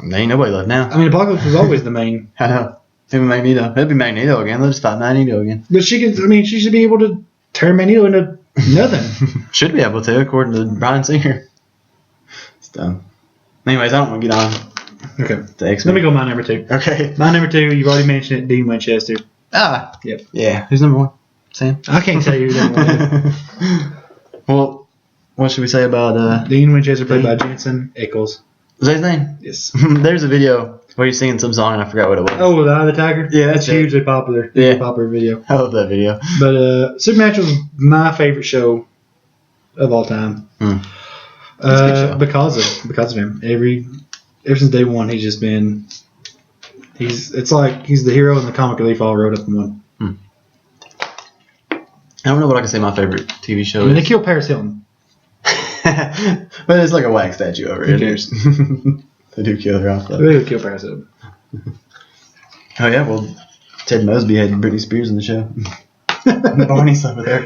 There ain't nobody left now.
I mean, Apocalypse was always the main.
I know. Even Magneto. It'll be Magneto again. Let's just fight Magneto again.
But she can. I mean, she should be able to turn Magneto into nothing.
Should be able to, according to Bryan Singer. It's dumb. Anyways, I don't want to get on.
Okay.
The X-Men.
Let me go my number 2.
Okay.
My number 2, you've already mentioned it, Dean Winchester.
Ah.
Yep.
Yeah. Who's number 1? Sam?
I can't tell you who number 1 is.
Well, what should we say about
Dean Winchester, played by Jensen Ackles.
was that his name?
Yes.
There's a video where he's singing some song and I forgot what it was.
Oh, the Eye of the Tiger?
Yeah,
that's
that's it.
hugely popular.
Yeah.
Hugely popular video.
I love that video.
But Supernatural's my favorite show of all time.
That's a good show.
Because of him. Ever since day one, he's just been. It's like he's the hero and the comic relief all wrote up in one.
I don't know what I can say my favorite TV show
I mean, they
is.
killed Paris Hilton.
But it's like a wax statue over
Who
it.
cares?
They do kill her off though.
They would kill Paris Hilton.
Oh yeah, well, Ted Mosby had Britney Spears in the show. Barney's over there.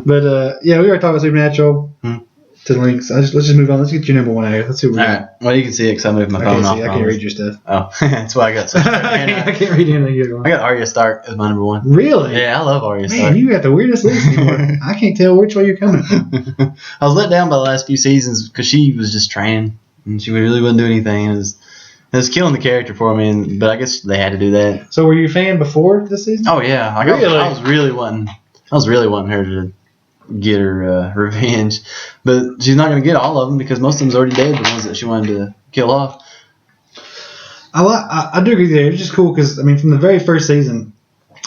But yeah, we already talked about Supernatural.
Hmm.
To the links. Let's just move on. Let's get your number 1 out. Let's see what we got.
Alright, well you can see it because I moved my
I
phone
can't
off.
see. I can't read your stuff.
Oh, that's why I got such
I can't read anything you're going.
I got Arya Stark as my number 1.
Really?
Yeah, I love Arya Stark.
Man, you got the weirdest list anymore. I can't tell which way you're coming.
I was let down by the last few seasons because she was just training and she really wouldn't do anything. It was killing the character for me, but I guess they had to do that.
So, were you a fan before this season?
Oh yeah, I was really wanting her to get her revenge, but she's not going to get all of them because most of them's already dead. The ones that she wanted to kill off.
I do agree with you. It's just cool because I mean, from the very first season,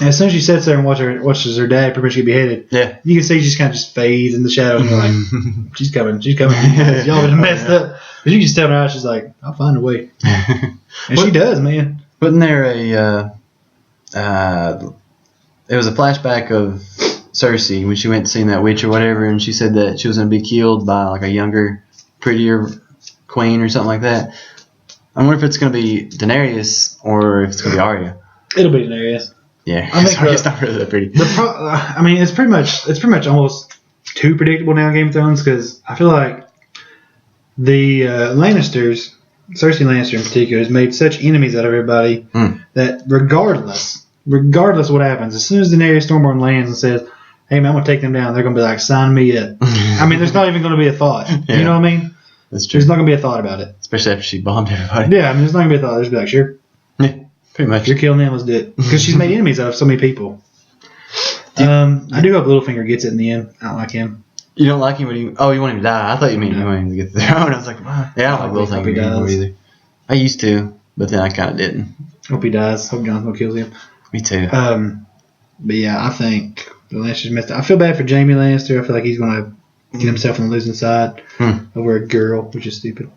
as soon as she sits there and watches her dad pretty much get beheaded,
Yeah,
you can see she just kind of just fades in the shadows. And you're like, she's coming. Y'all been messed up. But you can just tell in her eyes, she's like, I'll find a way, and she does, man.
Wasn't there it was a flashback of Cersei when she went to see that witch or whatever, and she said that she was going to be killed by like a younger, prettier queen or something like that. I wonder if it's going to be Daenerys or if it's going to be Arya.
It'll be Daenerys.
Yeah,
I think
Arya's not really that pretty.
I mean, it's pretty much almost too predictable now in Game of Thrones because I feel like the Lannisters, Cersei Lannister in particular, has made such enemies out of everybody that regardless of what happens, as soon as Daenerys Stormborn lands and says, hey man, I'm going to take them down, they're going to be like, sign me up. I mean, there's not even going to be a thought.
Yeah.
You know what I mean?
That's true.
There's not going to be a thought about it.
Especially after she bombed everybody.
Yeah, I mean, there's not going to be a thought. There's going to be like, sure.
Yeah, pretty much.
You're killing them, let's do it. Because she's made enemies out of so many people. I do hope Littlefinger gets it in the end. I don't like him.
You don't like him when you want him to die. I thought you meant you wanted him to get the throne. I was like, wow. Yeah, I don't like
Hope he
Littlefinger anymore
dies.
either. I used to, but then I kind of didn't.
Hope he dies. Hope Jon Snow kills him.
Me too.
But yeah, I think the Lannisters messed up. I feel bad for Jaime Lannister. I feel like he's going to get himself on the losing side over a girl, which is stupid.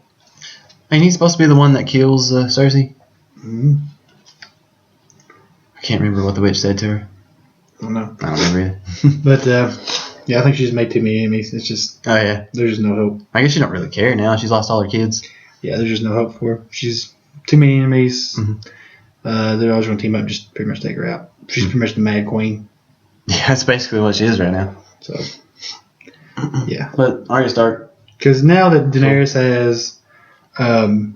Ain't he supposed to be the one that kills Cersei?
Mm-hmm.
I can't remember what the witch said to her.
I don't know.
I don't remember either.
But yeah, I think she's made too many enemies. It's just,
Oh yeah.
there's just no hope.
I guess she don't really care now. She's lost all her kids.
Yeah, there's just no hope for her. She's too many enemies.
Mhm.
They're always going to team up, just pretty much take her out. She's pretty much the Mad Queen.
Yeah, that's basically what she is right now.
So, yeah.
But Arya Stark.
Because now that Daenerys has Tyrion,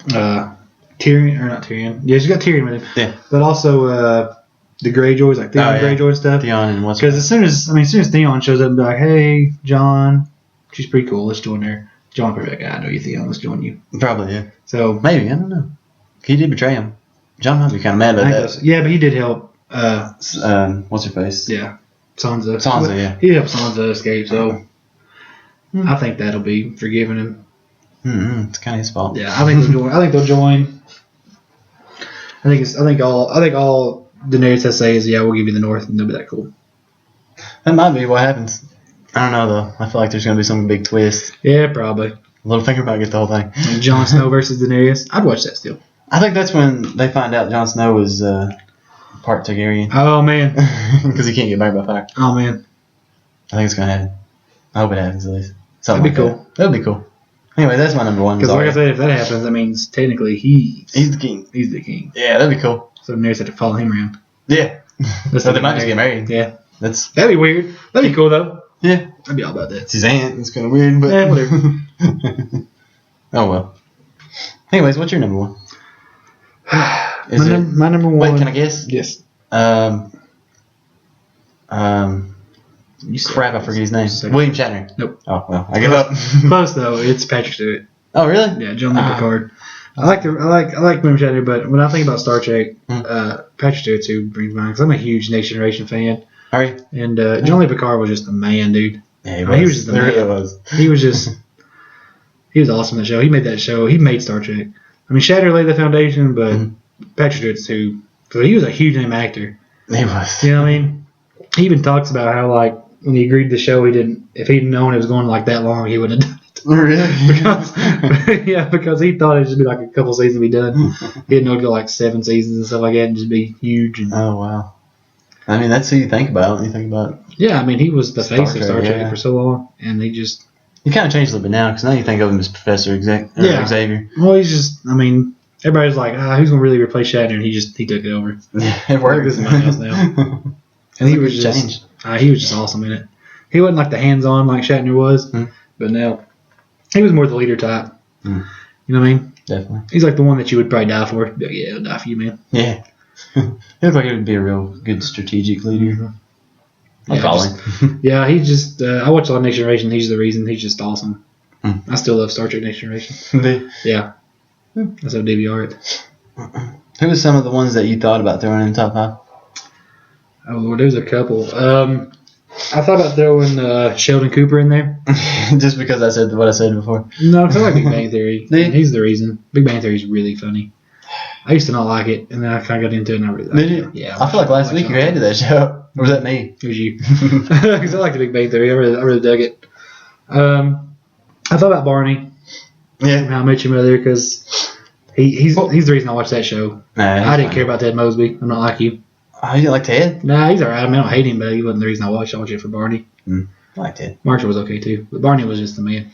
or not Tyrion. Yeah, she's got Tyrion with him.
Yeah.
But also the Greyjoys, like Theon Greyjoy and stuff.
Theon and what's
Because as soon as Theon shows up and be like, hey, John, she's pretty cool, let's join her. John will be like, I know you, Theon, let's join you.
Probably, yeah.
So
Maybe, I don't know. He did betray him. John might be kind of mad
I
about
think
that.
that's, yeah, but he did help.
What's her face?
Yeah, Sansa.
Sansa, yeah.
He helped Sansa escape, so I think that'll be forgiving him.
Mm-hmm. It's kind of his fault.
Yeah, I think they'll join. I think all Daenerys has to say is, yeah, we'll give you the North, and they'll be that cool.
That might be what happens. I don't know though. I feel like there's gonna be some big twist.
Yeah, probably.
Littlefinger might get the whole thing.
And Jon Snow versus Daenerys. I'd watch that still.
I think that's when they find out Jon Snow was part Targaryen
Oh man.
because he can't get married by fire.
Oh man.
I think it's gonna happen. I hope it happens at least.
That'd be cool.
That'd be cool. Anyway, that's my number one.
Because like I said, if that happens, that means technically he's
the king.
He's the king.
Yeah, that'd be cool.
So Daenerys had to follow him around.
Yeah.
Let's
So they
get
might just get married.
Yeah.
That'd
That'd be weird. That'd be cool though.
Yeah.
I'd be all about that.
It's his aunt. It's kind of weird, but
whatever.
Oh well. Anyways, what's your number one?
My number one.
Wait, can I guess?
Yes.
Crap, I forget his name. William Shatner.
Nope.
Oh well, I give up.
Close though. It's Patrick Stewart.
Oh really?
Yeah, John Lee Picard. I like William Shatner, but when I think about Star Trek, Patrick Stewart too brings mind because I'm a huge Next Generation fan.
Are you?
And John Lee Picard was just the man, dude.
Yeah, he was.
He was just the man.
Really was.
He was awesome in that show. He made that show. He made Star Trek. I mean, Shatner laid the foundation, but Patrick Stewart's too. Because he was a huge name actor.
He was.
You know what I mean? He even talks about how like when he agreed to the show, if he'd known it was going like that long, he wouldn't have done it.
Really?
because he thought it'd just be like a couple seasons and be done. He didn't know it'd go like 7 seasons and stuff like that and just be huge. And,
oh wow. I mean, that's who you think about when you think about.
Yeah, I mean, he was the face of Star Trek
yeah.
for so long, and he just.
He kind of changed a little bit now because now you think of him as Professor Xavier.
Well, he's just. I mean, everybody's like, who's gonna really replace Shatner? And he took it over.
Yeah, it works.
This is my house now. And he was just. He was just awesome in it. He wasn't like the hands-on like Shatner was, but now he was more the leader type. You know what I mean?
Definitely.
He's like the one that you would probably die for. Be like, yeah, I'll die for you, man.
Yeah. He looked like he would be a real good strategic leader. I follow him.
Yeah, he's just. I watch a lot of Next Generation. He's the reason. He's just awesome. I still love Star Trek Next Generation. Yeah. That's how DVR it.
Who was some of the ones that you thought about throwing in the top 5?
Oh, Lord, there's a couple. I thought about throwing Sheldon Cooper in there.
Just because I said what I said before.
No, because I like Big Bang Theory. He's the reason. Big Bang Theory is really funny. I used to not like it, and then I kind of got into it, and I really liked it. Yeah.
I feel like last week you were into that show. Or was that me?
It was you. Because I like the Big Bang Theory. I really dug it. I thought about Barney.
Yeah.
How I Met Your Mother, because he's the reason I watched that show.
Nah,
I didn't care about Ted Mosby. I'm not like you.
Oh, you didn't like Ted?
Nah, he's alright. I mean, I don't hate him, but he wasn't the reason I watched it for Barney.
I like Ted.
Marshall was okay too, but Barney was just the man.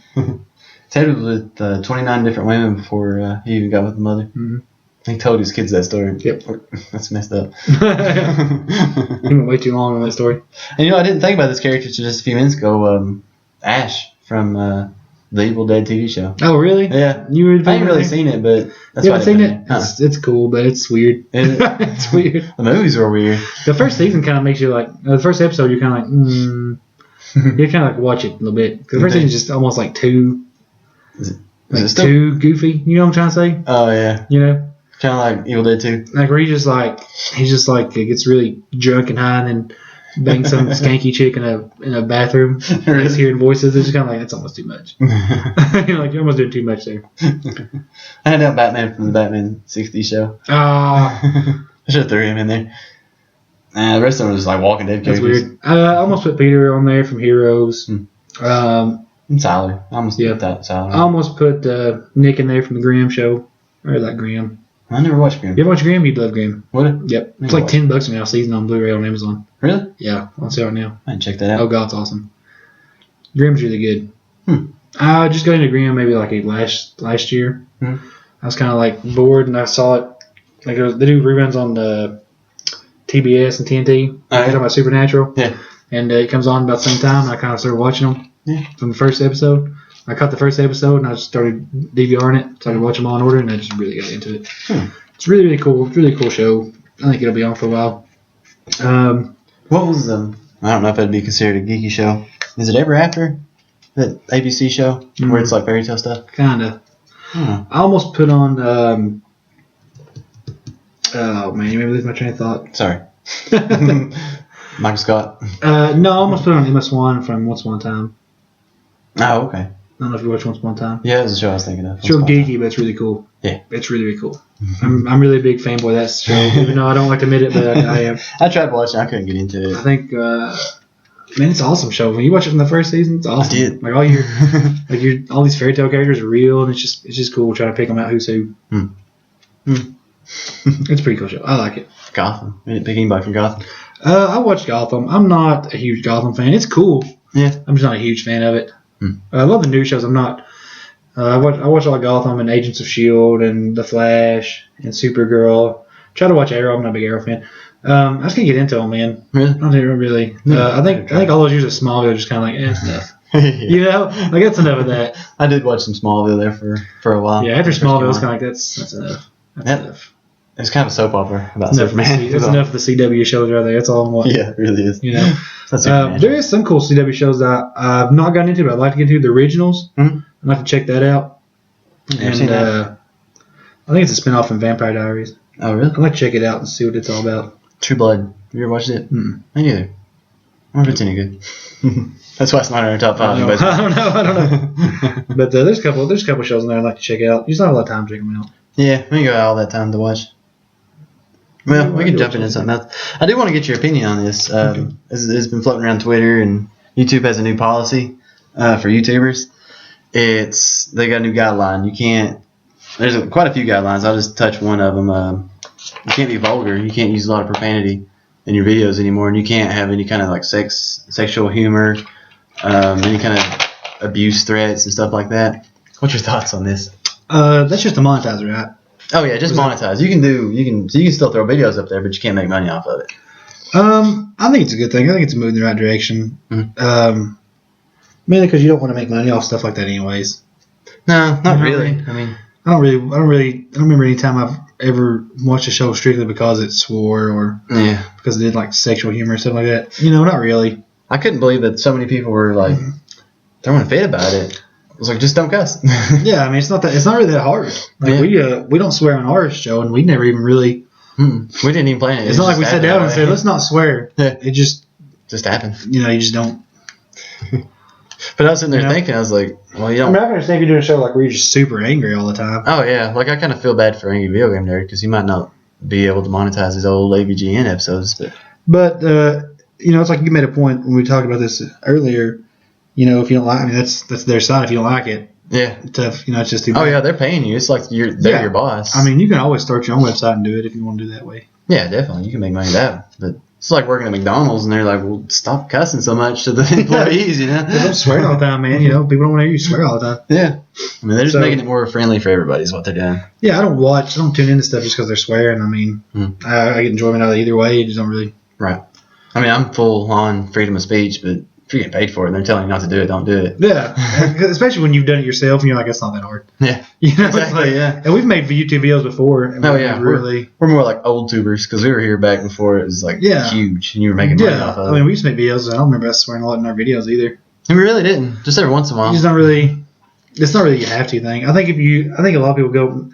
Ted was with 29 different women before he even got with the mother. Mm-hmm. He told his kids that story.
Yep.
That's messed up.
He went way too long on that story.
And I didn't think about this character until just a few minutes ago. Ash from the Evil Dead TV show.
Oh, really?
Yeah.
I ain't
really seen it, but that's
you
why
haven't seen it? It's cool, but it's weird. It's weird.
The movies were weird.
The first season kind of makes you like, the first episode, you're kind of like, you kind of like watch it a little bit. Because the first season's just almost like too goofy. You know what I'm trying to say?
Oh, yeah.
You know?
Kind of like Evil Dead 2.
Like where he's just like gets really drunk and high and then bangs some skanky chick in a bathroom. He's hearing voices. It's just kind of like, that's almost too much. You're like, you're almost doing too much there.
I had that Batman from the Batman 60s show.
I
should have threw him in there. The rest of them was just like Walking Dead characters.
That's weird. I almost put Peter on there from Heroes.
Tyler. I almost put that Tyler.
I almost put Nick in there from the Grimm show. I really like Grimm.
I never watched Grimm.
You ever watch Grimm? You'd love Grimm.
What?
Yep. It's like $10 now, season on Blu-ray on Amazon.
Really?
Yeah, I'll see it right now.
I didn't check that out.
Oh, God, it's awesome. Grimm's really good. I just got into Grimm maybe like last year. I was kind of like bored, and I saw it. Like they do reruns on the TBS and TNT. They're talking about Supernatural.
Yeah.
And it comes on about the same time. And I kind of started watching them.
Yeah.
From the first episode. I caught the first episode, and I just started DVRing it, so I could watch them all in order, and I just really got into it. It's really, really cool. It's a really cool show. I think it'll be on for a while.
What was I don't know if that'd be considered a geeky show. Is it Ever After? That ABC show where it's like fairy tale stuff?
Kinda. I almost put on. Oh man, you made me lose my train of thought.
Sorry. Michael Scott.
No, I almost put on Emma Swan from Once Upon a Time.
Oh, okay.
I don't know if you watched Once Upon a Time.
Yeah, it was a show I was thinking of.
It's real geeky, but it's really cool.
Yeah.
It's really, really cool. I'm really a big fanboy of that show, even though I don't like to admit it, but I am.
I tried watching. I couldn't get into it.
I think, man, it's an awesome show. When you watch it from the first season, it's awesome.
I did.
Like all these fairy tale characters are real, and it's just cool trying to pick them out who's who. It's a pretty cool show. I like it.
Gotham. You didn't pick anybody from Gotham?
I watched Gotham. I'm not a huge Gotham fan. It's cool.
Yeah.
I'm just not a huge fan of it. I love the new shows. I'm not. I watch a lot of Gotham and Agents of S.H.I.E.L.D. and The Flash and Supergirl. Try to watch Arrow. I'm not a big Arrow fan. I just can't get into them, man.
Really?
I don't really. I think all those years of Smallville are just kind of like, it's enough.
Yeah.
You know, like that's enough of that.
I did watch some Smallville there for a while.
Yeah, after Smallville, it's kind of like that's enough. That's enough.
It's kind of a soap opera about
It's enough
Superman.
It's enough of the CW shows right there. That's all I'm watching.
Yeah, it really is.
You know,
That's Superman.
there is some cool CW shows that I've not gotten into, but I'd like to get into. The originals.
Mm-hmm.
I'd like to check that out.
Never seen that.
I think it's a spinoff from Vampire Diaries.
Oh, really?
I'd like to check it out and see what it's all about.
True Blood. Have you ever watched it?
Mm-mm.
Me neither. I wonder if it's any good. That's why it's not in our top 5.
I don't know. But there's a couple shows in there I'd like to check out. You just don't have a lot of time to check them out.
Yeah, we ain't got all that time to watch. Well, we can jump into something else. I do want to get your opinion on this. It's been floating around Twitter, and YouTube has a new policy for YouTubers. They got a new guideline. You can't. There's quite a few guidelines. I'll just touch one of them. You can't be vulgar. You can't use a lot of profanity in your videos anymore, and you can't have any kind of like sexual humor, any kind of abuse threats and stuff like that. What's your thoughts on this?
That's just a monetizer, right?
Oh yeah, just monetize. You can still throw videos up there, but you can't make money off of it.
I think it's a good thing. I think it's a move in the right direction.
Mm-hmm.
Mainly because you don't want to make money off stuff like that, anyways.
No, not really. I mean,
I don't remember any time I've ever watched a show strictly because it swore or because it did like sexual humor and stuff like that. You know, not really.
I couldn't believe that so many people were like throwing a fit about it. I was like, just don't cuss.
Yeah, I mean, it's not really that hard. Like we don't swear on our show, and we never even really.
We didn't even plan it.
It's not like we sat down and said, let's not swear.
Yeah.
It just
happened.
You know, you just don't.
But I was sitting there thinking, I was like, well, you don't.
I mean, I can understand if you're doing a show like where you're just super angry all the time.
Oh yeah, like I kind of feel bad for Angry Video Game Nerd because he might not be able to monetize his old AVGN episodes. But
you know, it's like you made a point when we talked about this earlier. You know, if you don't like, I mean, that's their side. If you don't like it, tough. You know, it's just too bad.
Oh yeah, they're paying you. It's like they're your boss.
I mean, you can always start your own website and do it if you want to do that way.
Yeah, definitely. You can make money that. But it's like working at McDonald's and they're like, well, stop cussing so much to the employees, you know?
They don't swear all the time, man. You know, people don't want to hear you swear all the time.
Yeah. I mean, they're just making it more friendly for everybody is what they're doing.
Yeah, I don't tune into stuff just because they're swearing. I mean, I get enjoyment out of it either way. You just don't really.
Right. I mean, I'm full on freedom of speech, but if you're getting paid for it and they're telling you not to do it, don't do it.
Yeah. Especially when you've done it yourself and you're like, it's not that hard.
Yeah.
You know,
exactly,
yeah. And we've made YouTube videos before. And
we're more like old tubers because we were here back before it was like huge and you were making money off of it.
I mean, we used to make videos. And I don't remember us swearing a lot in our videos either.
And we really didn't. Just every once in a while.
You just don't really. It's not really you have to thing. I think a lot of people go.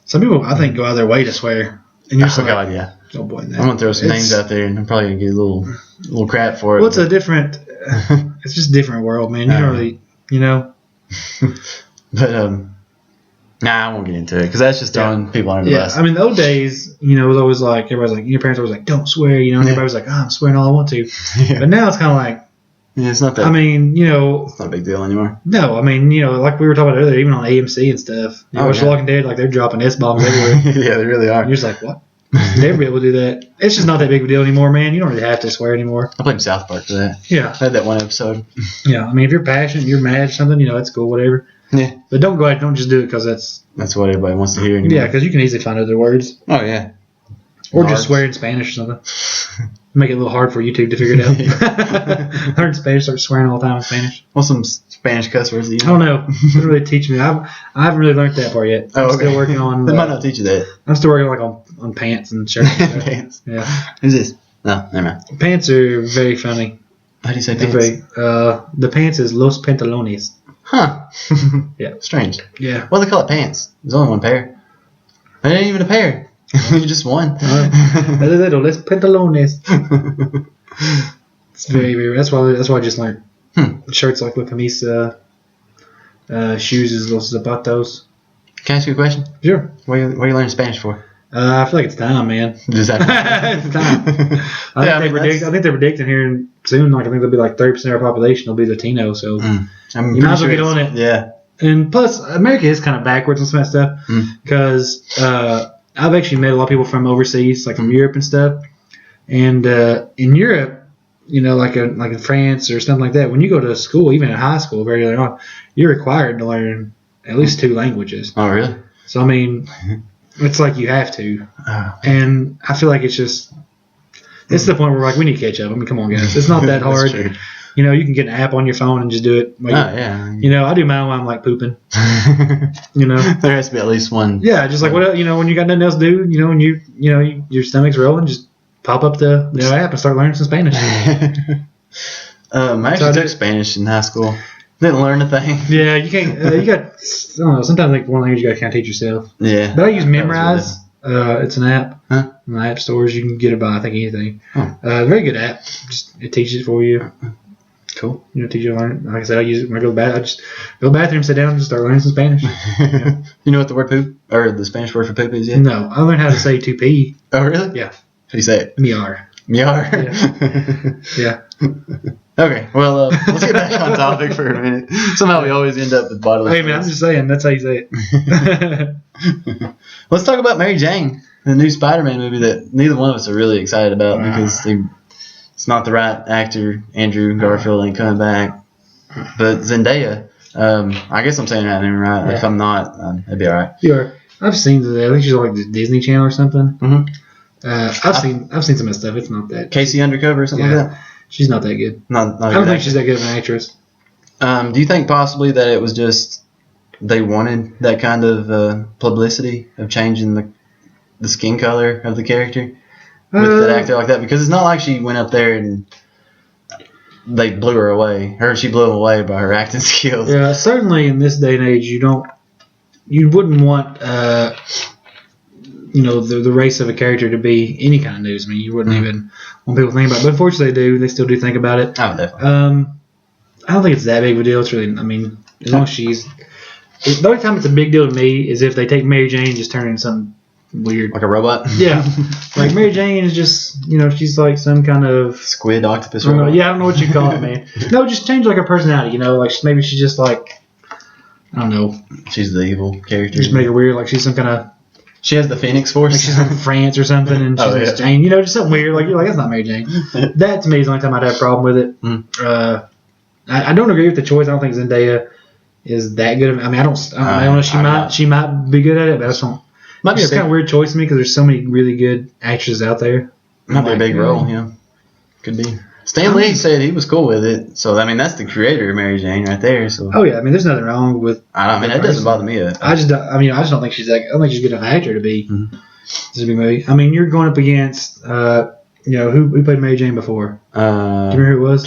Some people I think go out of their way to swear. And you're
God, yeah.
Oh boy,
I'm gonna throw some names out there and I'm probably gonna get a little crap for it.
Well, it's a different. It's just a different world, man. You don't really, you know.
But I won't get into it because that's just throwing people under the bus.
I mean, the old days, you know, it was always like everybody's like your parents were always like, don't swear, you know, and everybody was like, I'm swearing all I want to. Yeah. But now it's kind of like.
Yeah, it's not that.
I mean, you know,
it's not a big deal anymore.
No, I mean, you know, like we were talking about earlier, even on AMC and stuff. You watch Walking Dead, like they're dropping S-bombs everywhere.
Yeah, they really are.
And you're just like, what? They'd be able to do that. It's just not that big of a deal anymore, man. You don't really have to swear anymore.
I blame South Park for that.
Yeah.
I had that one episode.
Yeah, I mean, if you're passionate, you're mad at something, you know, that's cool, whatever.
Yeah.
But don't go ahead, don't just do it because that's
what everybody wants to hear anymore.
Yeah, because you can easily find other words.
Oh, yeah.
Or just swear in Spanish or something. Make it a little hard for YouTube to figure it out. Learn Spanish, start swearing all the time in Spanish.
What's some Spanish cuss words that you
know? I don't know. They really teach me. I haven't really learned that part yet. I'm still working on.
They might not teach you that.
I'm still working on pants and shirts. And
pants.
Yeah.
Who's this? No, never mind.
Pants are very funny.
How do you say pants?
The pants is los pantalones.
Huh.
Yeah.
Strange.
Yeah.
Why do they call it pants? There's only one pair. It ain't even a pair. Just one.
Los pantalones. It's very, very. That's why I just learned. Shirts like la camisa. Shoes is los zapatos.
Can I ask you a question?
Sure.
What are you learning Spanish for?
I feel like it's time, man.
Does that?
It's time. I think they're predicting here soon. Like I think there'll be like 30% of our population will be Latino. So you might as well get on it.
Yeah.
And plus, America is kind of backwards on some of that stuff because I've actually met a lot of people from overseas, like from Europe and stuff. And in Europe, you know, like in France or something like that, when you go to school, even in high school, very early on, you're required to learn at least 2 languages.
Oh, really?
So I mean, it's like you have to. And I feel like it's just It's the point where we're like, we need to catch up. I mean, come on, guys. It's not that hard.
True.
You know, you can get an app on your phone and just do it. Like,
yeah.
You know, I do mine when I'm like pooping. You know,
there has to be at least one.
Yeah, just like what you know, when you got nothing else to do, you know, when your stomach's rolling, just pop up the app and start learning some Spanish.
I actually took Spanish in high school. Didn't learn a thing.
Yeah, you can't. You got. I don't know. Sometimes like one language you got to kind of teach yourself.
Yeah.
But I use Memrise. It's an app.
Huh?
In the app stores, you can get it by I think anything.
Oh.
Very good app. Just it teaches it for you.
Cool.
You know, teach you to learn. Like I said, I use it when I go to the bathroom. I just go to the bathroom, sit down, and just start learning some Spanish. Yeah.
You know what the word poop or the Spanish word for poop is yet?
No, I learned how to say to pee.
Oh, really?
Yeah.
How do you say it?
Miar.
Miar.
Yeah.
Okay. Well, let's get back on topic for a minute. Somehow we always end up with bodily.
Hey man, I'm just saying that's how you say it.
Let's talk about Mary Jane, the new Spider-Man movie that neither one of us are really excited about because it's not the right actor. Andrew Garfield ain't coming back, but Zendaya. I guess I'm saying that name right.
Yeah.
If I'm not, it'd be all right.
You are. I've seen Zendaya. I think she's on like the Disney Channel or something.
Mm-hmm.
I've seen some of the stuff. It's not that.
Casey Undercover or something like that.
She's not that good.
Not
I don't think she's that good of an actress.
Do you think possibly that it was just they wanted that kind of publicity of changing the skin color of the character with that actor like that? Because it's not like she went up there and they blew her away, or she blew them away by her acting skills.
Yeah, certainly in this day and age, you wouldn't want the race of a character to be any kind of news. I mean, you wouldn't even want people to think about it. But unfortunately, they do. They still do think about it.
Oh, definitely.
I don't think it's that big of a deal. It's really, I mean, as long as she's. The only time it's a big deal to me is if they take Mary Jane and just turn her into something weird.
Like a robot?
Yeah. Like Mary Jane is just, she's like some kind of.
Squid octopus robot?
Yeah, I don't know what you call it, man. No, just change like her personality, like maybe she's just like. I don't know.
She's the evil character.
Just make her weird, like she's some kind of.
She has the Phoenix Force.
Like she's from France or something, and she's Jane. Just something weird. Like you're like, that's not Mary Jane. That to me is the only time I'd have a problem with it. I don't agree with the choice. I don't think Zendaya is that good. I mean, I don't know. She might be good at it, but I just don't. Might be it's kind of weird choice to me because there's so many really good actresses out there.
Might be a big role. Yeah, could be. Stan Lee said he was cool with it, so I mean that's the creator of Mary Jane right there. So
oh yeah, I mean there's nothing wrong with.
I mean that doesn't bother me.
I just don't think she's that. I don't think she's good enough actor to be. This is a big movie. I mean you're going up against who played Mary Jane before? Do you remember who it was?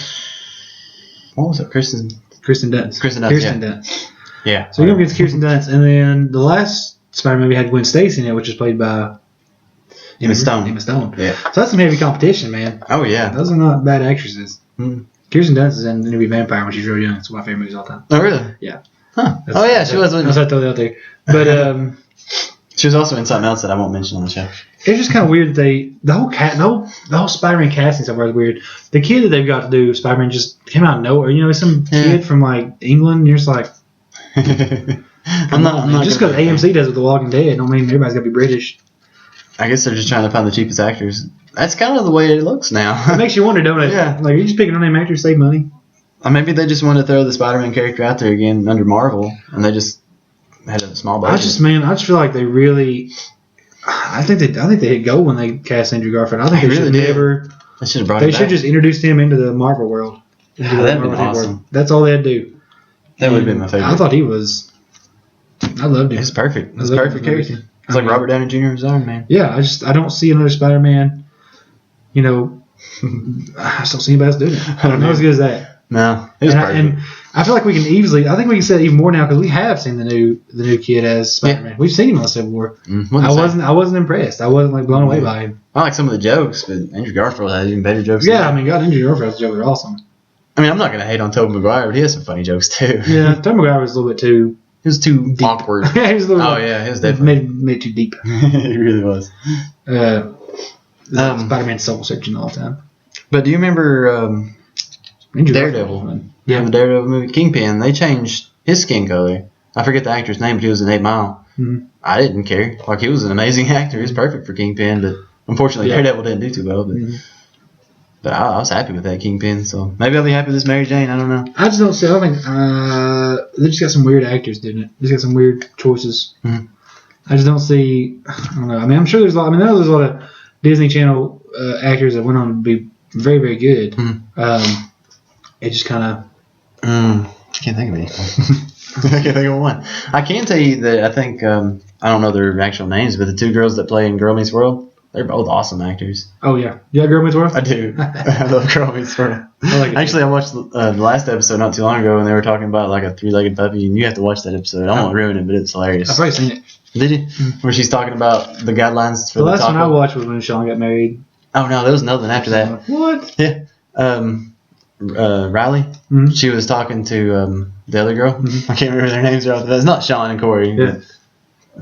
What was it? Kirsten Dunst.
Kirsten Dunst.
Yeah.
So you're going against Kirsten Dunst, and then the last Spider-Man movie had Gwen Stacy in it, which is played by
Emma Stone.
Yeah. So that's some heavy competition, man.
Oh, yeah.
Those are not bad actresses.
Mm.
Kirsten Dunst is in The New Vampire when she's real young. It's one of my favorite movies of all time.
Oh, really?
Yeah.
Huh. Oh, yeah, she was.
That's what I told you out there. But
she was also in something else that I won't mention on the show.
It's just kind of weird that the whole Spider-Man casting so far is weird. The kid that they've got to do Spider-Man just came out of nowhere. Some kid from like England. And you're just like, I'm not just because AMC does it with The Walking Dead. Don't mean everybody's got to be British.
I guess they're just trying to find the cheapest actors. That's kind of the way it looks now.
It makes you wonder, don't it?
Yeah.
Like, are you just picking on name actors to save money?
Or maybe they just want to throw the Spider-Man character out there again under Marvel, and they just had a small budget.
I just feel like they really. I think they hit gold when they cast Andrew Garfield. I think they should never.
They should have brought him back.
They should just introduced him into the Marvel world.
That'd been awesome.
World. That's all they had to do.
That would have been my favorite.
I thought he was. I loved him.
It's perfect. It's perfect character. It's like Robert Downey Jr. was Iron Man.
Yeah, I don't see another Spider-Man. I just don't see anybody else doing it. I don't know as good as that.
No, it was perfect.
And I feel like we can easily. I think we can say it even more now because we have seen the new kid as Spider-Man. Yeah. We've seen him on Civil War. I wasn't impressed. I wasn't like blown away by him.
I like some of the jokes, but Andrew Garfield had even better jokes.
Yeah, Andrew Garfield's jokes are awesome.
I mean, I'm not gonna hate on Tobey Maguire, but he has some funny jokes too.
Yeah, Tobey Maguire was a little bit too.
He was too
deep.
Awkward.
Yeah, he was a little.
Oh yeah, he was definitely
made too deep.
He really was.
Spider-Man soul searching all the time.
But do you remember Daredevil? Yeah, the Daredevil movie, Kingpin. They changed his skin color. I forget the actor's name, but he was in 8 Mile.
Mm-hmm.
I didn't care. Like, he was an amazing actor. He was perfect for Kingpin, but unfortunately, Daredevil didn't do too well. But I was happy with that Kingpin, so maybe I'll be happy with this Mary Jane. I don't know.
I just don't see. I think they just got some weird actors, didn't it? They just got some weird choices.
Mm-hmm.
I just don't see. I don't know. I mean, I'm sure there's a lot. I mean, I know there's a lot of Disney Channel actors that went on to be very, very good.
Mm-hmm.
It just kind of.
I can't think of any. I can't think of one. I can tell you that I think I don't know their actual names, but the two girls that play in Girl Meets World, they're both awesome actors.
Oh yeah, Girl Meets World.
I do. I love Girl Meets World. Actually, I watched the last episode not too long ago, and they were talking about like a three-legged puppy, and you have to watch that episode. I won't ruin it, but it's hilarious.
I've probably seen it.
Did you? Where she's talking about the guidelines for
The
the
last
taco.
one I watched was when Sean got married.
Oh no, there was another one after that.
What?
Yeah. Riley.
Mm-hmm.
She was talking to the other girl.
Mm-hmm.
I can't remember their names right off the bat. It's not Sean and Corey.
Yeah.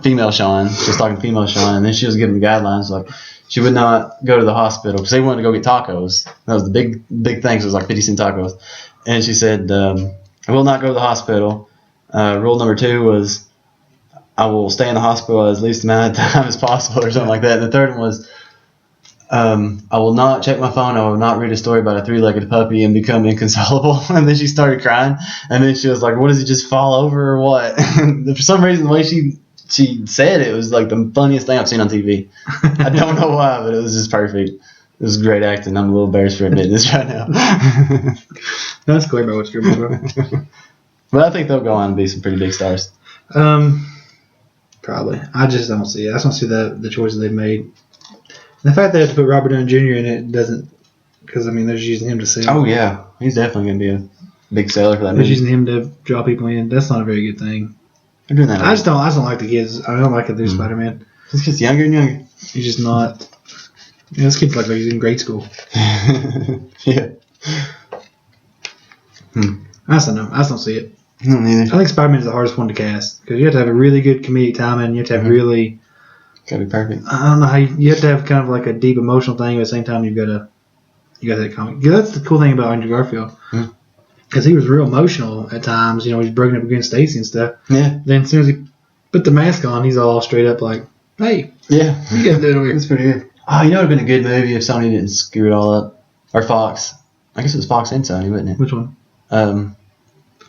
Female Sean. She was talking to female Sean, and then she was giving the guidelines like she would not go to the hospital because they wanted to go get tacos. That was the big thing. So it was like 50-cent tacos, and she said, "I will not go to the hospital." Rule number 2 was, "I will stay in the hospital as least amount of time as possible," or something like that. And the third one was, "I will not check my phone. I will not read a story about a three-legged puppy and become inconsolable." And then she started crying, and then she was like, "What, does he just fall over or what?" And for some reason, the way she said it was like the funniest thing I've seen on TV. I don't know why, but it was just perfect. It was great acting. I'm a little embarrassed for admitting this right now.
That's clear about what's good, bro.
But I think they'll go on and be some pretty big stars.
Probably. I just don't see it. I just don't see the choices they've made. And the fact they have to put Robert Downey Jr. in it doesn't, because I mean they're just using him to sell.
Oh yeah, he's definitely going to be a big seller for that
They're
movie.
using him to draw people in. That's not a very good thing.
They're doing that.
I just don't like the kids. I don't like it through Spider-Man.
Just gets younger and younger.
He's just not. Yeah, this kid's like he's in grade school.
Yeah.
I just don't know. I just don't see it.
No, neither.
I think Spider-Man is the hardest one to cast because you have to have a really good comedic timing. You have to have really.
Gotta be perfect.
I don't know how you have to have kind of like a deep emotional thing. At the same time, you got that comic. Yeah, that's the cool thing about Andrew Garfield. Because he was real emotional at times. You know, he's broken up against Stacy and stuff.
Yeah.
Then as soon as he put the mask on, he's all straight up like, "Hey,
Yeah.
what you guys doing over here?"
It's pretty good. Oh, you know, it would have been a good movie if Sony didn't screw it all up. Or Fox. I guess it was Fox and Sony, wasn't it?
Which one?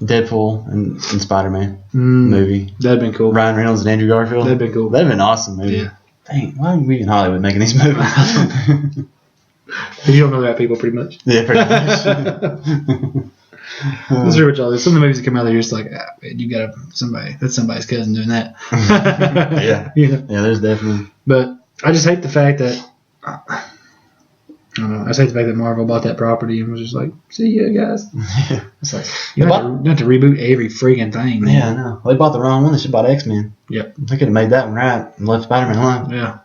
Deadpool and Spider-Man movie.
That'd been cool.
Ryan Reynolds and Andrew Garfield.
That'd been cool.
That'd been an awesome movie.
Yeah.
Dang, why are we in Hollywood making these movies?
You don't know that people pretty much.
Yeah, pretty much.
That's pretty much all. Some of the movies that come out there, you're just like, man, you got somebody. That's somebody's cousin doing that.
Yeah.
You know?
Yeah, there's definitely.
But I just hate the fact that I don't know. I just hate the fact that Marvel bought that property and was just like, "See ya, guys." It's like you don't have to reboot every freaking thing. Man.
Yeah, I know. They bought the wrong one. They should have bought X-Men.
Yep.
They could have made that one right and left Spider-Man alone.
Yeah.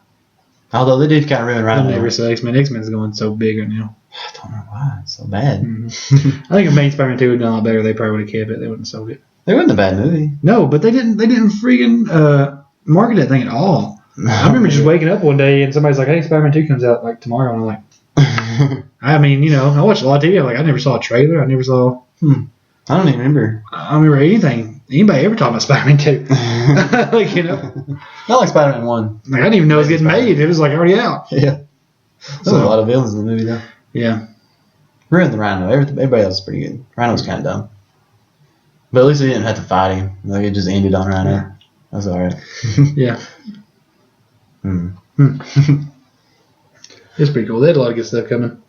Although they did kind of ruin
I
Ryan.
never saw X-Men. X-Men's going so big right now.
I don't know why it's so bad.
I think if Main Spider-Man 2 would have done a lot better, they probably would have kept it. They wouldn't have sold it.
It wasn't a bad movie.
No, but they didn't freaking market that thing at all. I remember just waking up one day and somebody's like, "Hey, Spider-Man 2 comes out like tomorrow," and I'm like, I mean, you know, I watched a lot of TV. I'm like, I never saw a trailer. I never saw.
I don't even remember.
I don't remember anything. Anybody ever talking about Spider-Man 2? Like, you know,
Not like Spider-Man 1.
like I didn't even know it was getting made. It was like already out.
Yeah. There's a lot of villains in the movie though.
Yeah.
Ruined the Rhino. Everybody else is pretty good. Rhino's kind of dumb. But at least we didn't have to fight him. Like it just ended on Rhino.
Yeah.
That's alright.
Yeah. It's pretty cool. They had a lot of good stuff coming.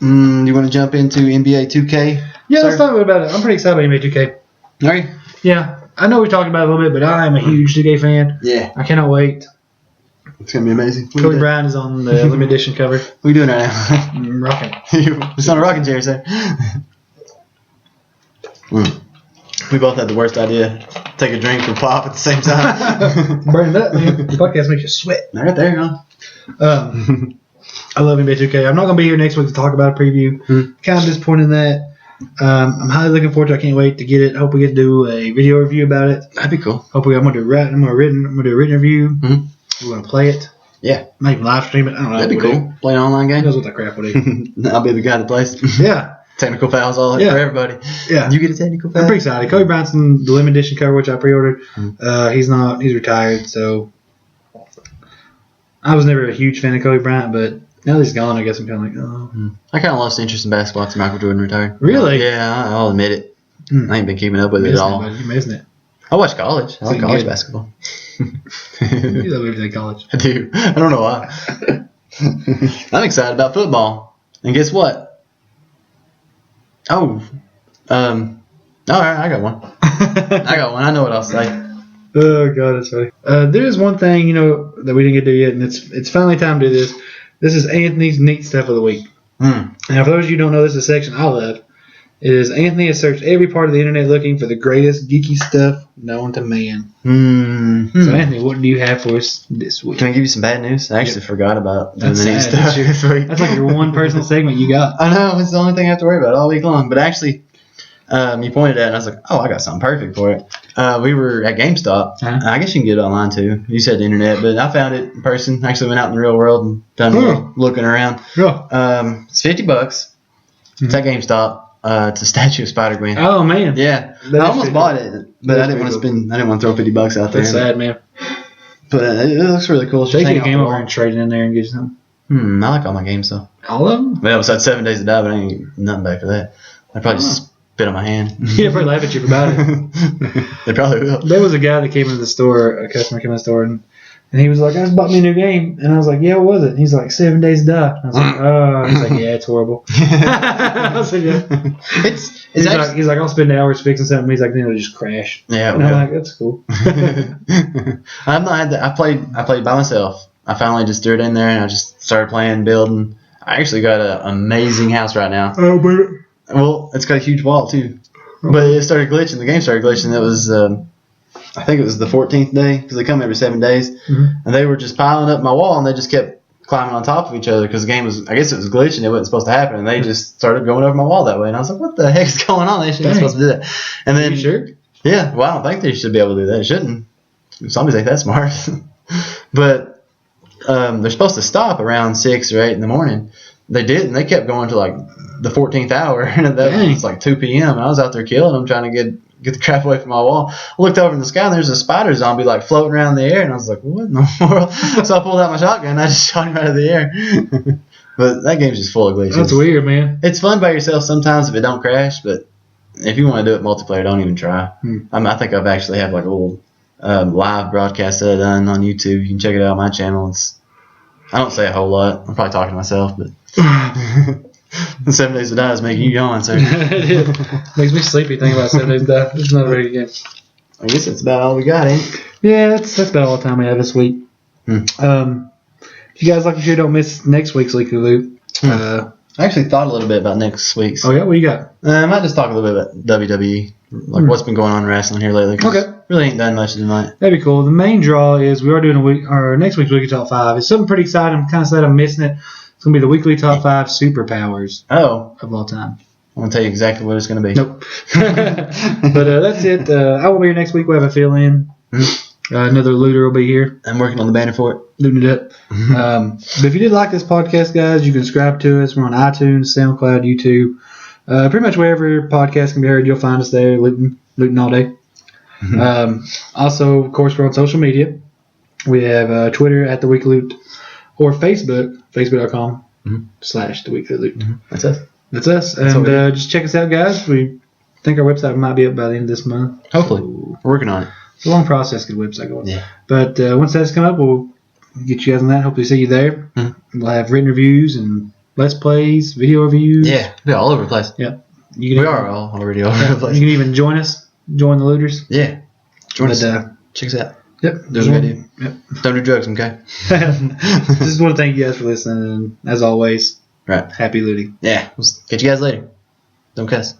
You want to jump into NBA 2K?
Yeah, let's talk about it. I'm pretty excited about NBA 2K.
Are you?
Yeah. I know we talked about it a little bit, but I am a huge 2K fan.
Yeah.
I cannot wait.
It's going to be amazing.
Kobe Bryant is on the limited edition cover.
What are you doing right now?
Rocking.
It's on a rocking chair, sir. We both had the worst idea. Take a drink and pop at the same time.
Burn it up, man. The podcast makes you sweat.
Right there, huh?
I love NBA 2K. I'm not going to be here next week to talk about a preview. Kind of disappointed in that. I'm highly looking forward to it. I can't wait to get it. Hope we get to do a video review about it.
That'd be cool.
Hopefully, I'm going to do a written review. We're going to play it.
Yeah.
Might even live stream it. I don't know.
That'd be cool. Play an online
Who
game.
knows what that crap will do.
I'll be the guy that plays.
Yeah.
Technical fouls all for everybody.
Yeah.
You get a technical foul?
I'm pretty excited. Kobe Bryant's in the limited edition cover, which I pre-ordered. He's retired, so I was never a huge fan of Kobe Bryant, but now that he's gone, I guess I'm kind of like, oh.
I kind of lost interest in basketball after Michael Jordan retired.
Really?
Yeah, I'll admit it. I ain't been keeping up with it at all.
You're missing it.
I watch college. I like college
good.
basketball.
You love everything college.
I do. I don't know why. I'm excited about football. And guess what? Oh, all right, I got one. I know what I'll say.
Oh God, that's funny. There is one thing that we didn't get to yet, and it's finally time to do this. This is Anthony's neat stuff of the week. Now, for those of you who don't know, this is a section I love. It is Anthony has searched every part of the internet looking for the greatest geeky stuff known to man. So, Anthony, what do you have for us this week?
Can I give you some bad news? I actually forgot about doing the neat
sad.
stuff this week.
That's like your one personal segment you got.
I know, it's the only thing I have to worry about all week long. But actually, you pointed at it, and I was like, oh, I got something perfect for it. We were at GameStop. I guess you can get it online, too. You said the internet, but I found it in person. Actually went out in the real world and done a little looking around. It's $50. It's at GameStop. It's a statue of Spider-Gwen.
Oh, man.
Yeah. I almost bought it, but I didn't want to spend. I didn't want to throw $50 out there.
That's sad, man.
But it looks really cool.
Take your game over and trade it in there and get you something.
I like all my games, though.
All of them?
Well, besides 7 Days to Die, but I ain't get nothing back for that. I'd probably just spit on my hand.
Yeah, probably laugh at you about it.
They probably will.
There was a guy that came into the store, a customer came in the store, and he was like, I just bought me a new game. And I was like, yeah, what was it? And he's like, 7 Days to Die. I was like, oh. He's like, yeah, it's horrible. I said, yeah. He's like, I'll spend hours fixing something. He's like, then it'll just crash.
Yeah.
And I'm like, that's cool.
I've not had that. I played by myself. I finally just threw it in there and I just started playing, building. I actually got an amazing house right now.
Oh, but
well, it's got a huge wall too. But it started glitching. The game started glitching. It was, I think it was the 14th day because they come every 7 days. And they were just piling up my wall and they just kept climbing on top of each other because the game was, I guess it was glitching. It wasn't supposed to happen. And they just started going over my wall that way. And I was like, what the heck is going on? They shouldn't be supposed to do that. And then,
you sure?
Yeah, well, I don't think they should be able to do that. It shouldn't. Zombies ain't that smart. But they're supposed to stop around 6 or 8 in the morning. They did, and they kept going to like the 14th hour. And that was like 2 p.m. And I was out there killing them, trying to get the crap away from my wall. I looked over in the sky, and there's a spider zombie like floating around in the air. And I was like, what in the world? So I pulled out my shotgun, and I just shot him out of the air. But that game's just full of glitches.
That's weird, man.
It's fun by yourself sometimes if it don't crash, but if you want to do it multiplayer, don't even try. I think I've actually have like a little live broadcast that I've done on YouTube. You can check it out on my channel. I don't say a whole lot. I'm probably talking to myself, but 7 Days to Die is making you yawn, sir.
It makes me sleepy thinking about 7 Days to Die. It's not a very good game.
I guess that's about all we got, ain't it?
Yeah, that's about all the time we have this week. If you guys like the show, don't miss next week's Leaky Loop.
I actually thought a little bit about next week's.
Oh, yeah? What you got?
I might just talk a little bit about WWE, like what's been going on in wrestling here lately.
Okay.
Really ain't done much tonight.
That'd be cool. The main draw is we are doing next week's Weekly Top 5. It's something pretty exciting. I'm kind of sad I'm missing it. It's going to be the Weekly Top 5 superpowers of all time.
I'm going to tell you exactly what it's going to be.
Nope. But that's it. I will be here next week. We'll have a fill-in. Another looter will be here.
I'm working on the banner for it.
Looting it up. But if you did like this podcast, guys, you can subscribe to us. We're on iTunes, SoundCloud, YouTube. Pretty much wherever podcasts can be heard, you'll find us there, looting all day. Also, of course, we're on social media. We have Twitter at The Weekly Loot or Facebook, facebook.com/The Weekly Loot.
That's us.
That's us. And just check us out, guys. We think our website might be up by the end of this month.
Hopefully. We're working on it.
It's a long process to get the website going.
Yeah.
But once that's come up, we'll get you guys on that. Hopefully see you there. We'll have written reviews and Let's Plays, video reviews.
Yeah, we're all over the place.
Yep.
We are all already all over the place.
You can even join us. Join the looters.
Yeah. Join us. Check us out. Yep. There's a good idea. Yep. Don't do drugs, okay?
Just want to thank you guys for listening. And as always,
right.
Happy looting.
Yeah. We'll catch you guys later. Don't cuss.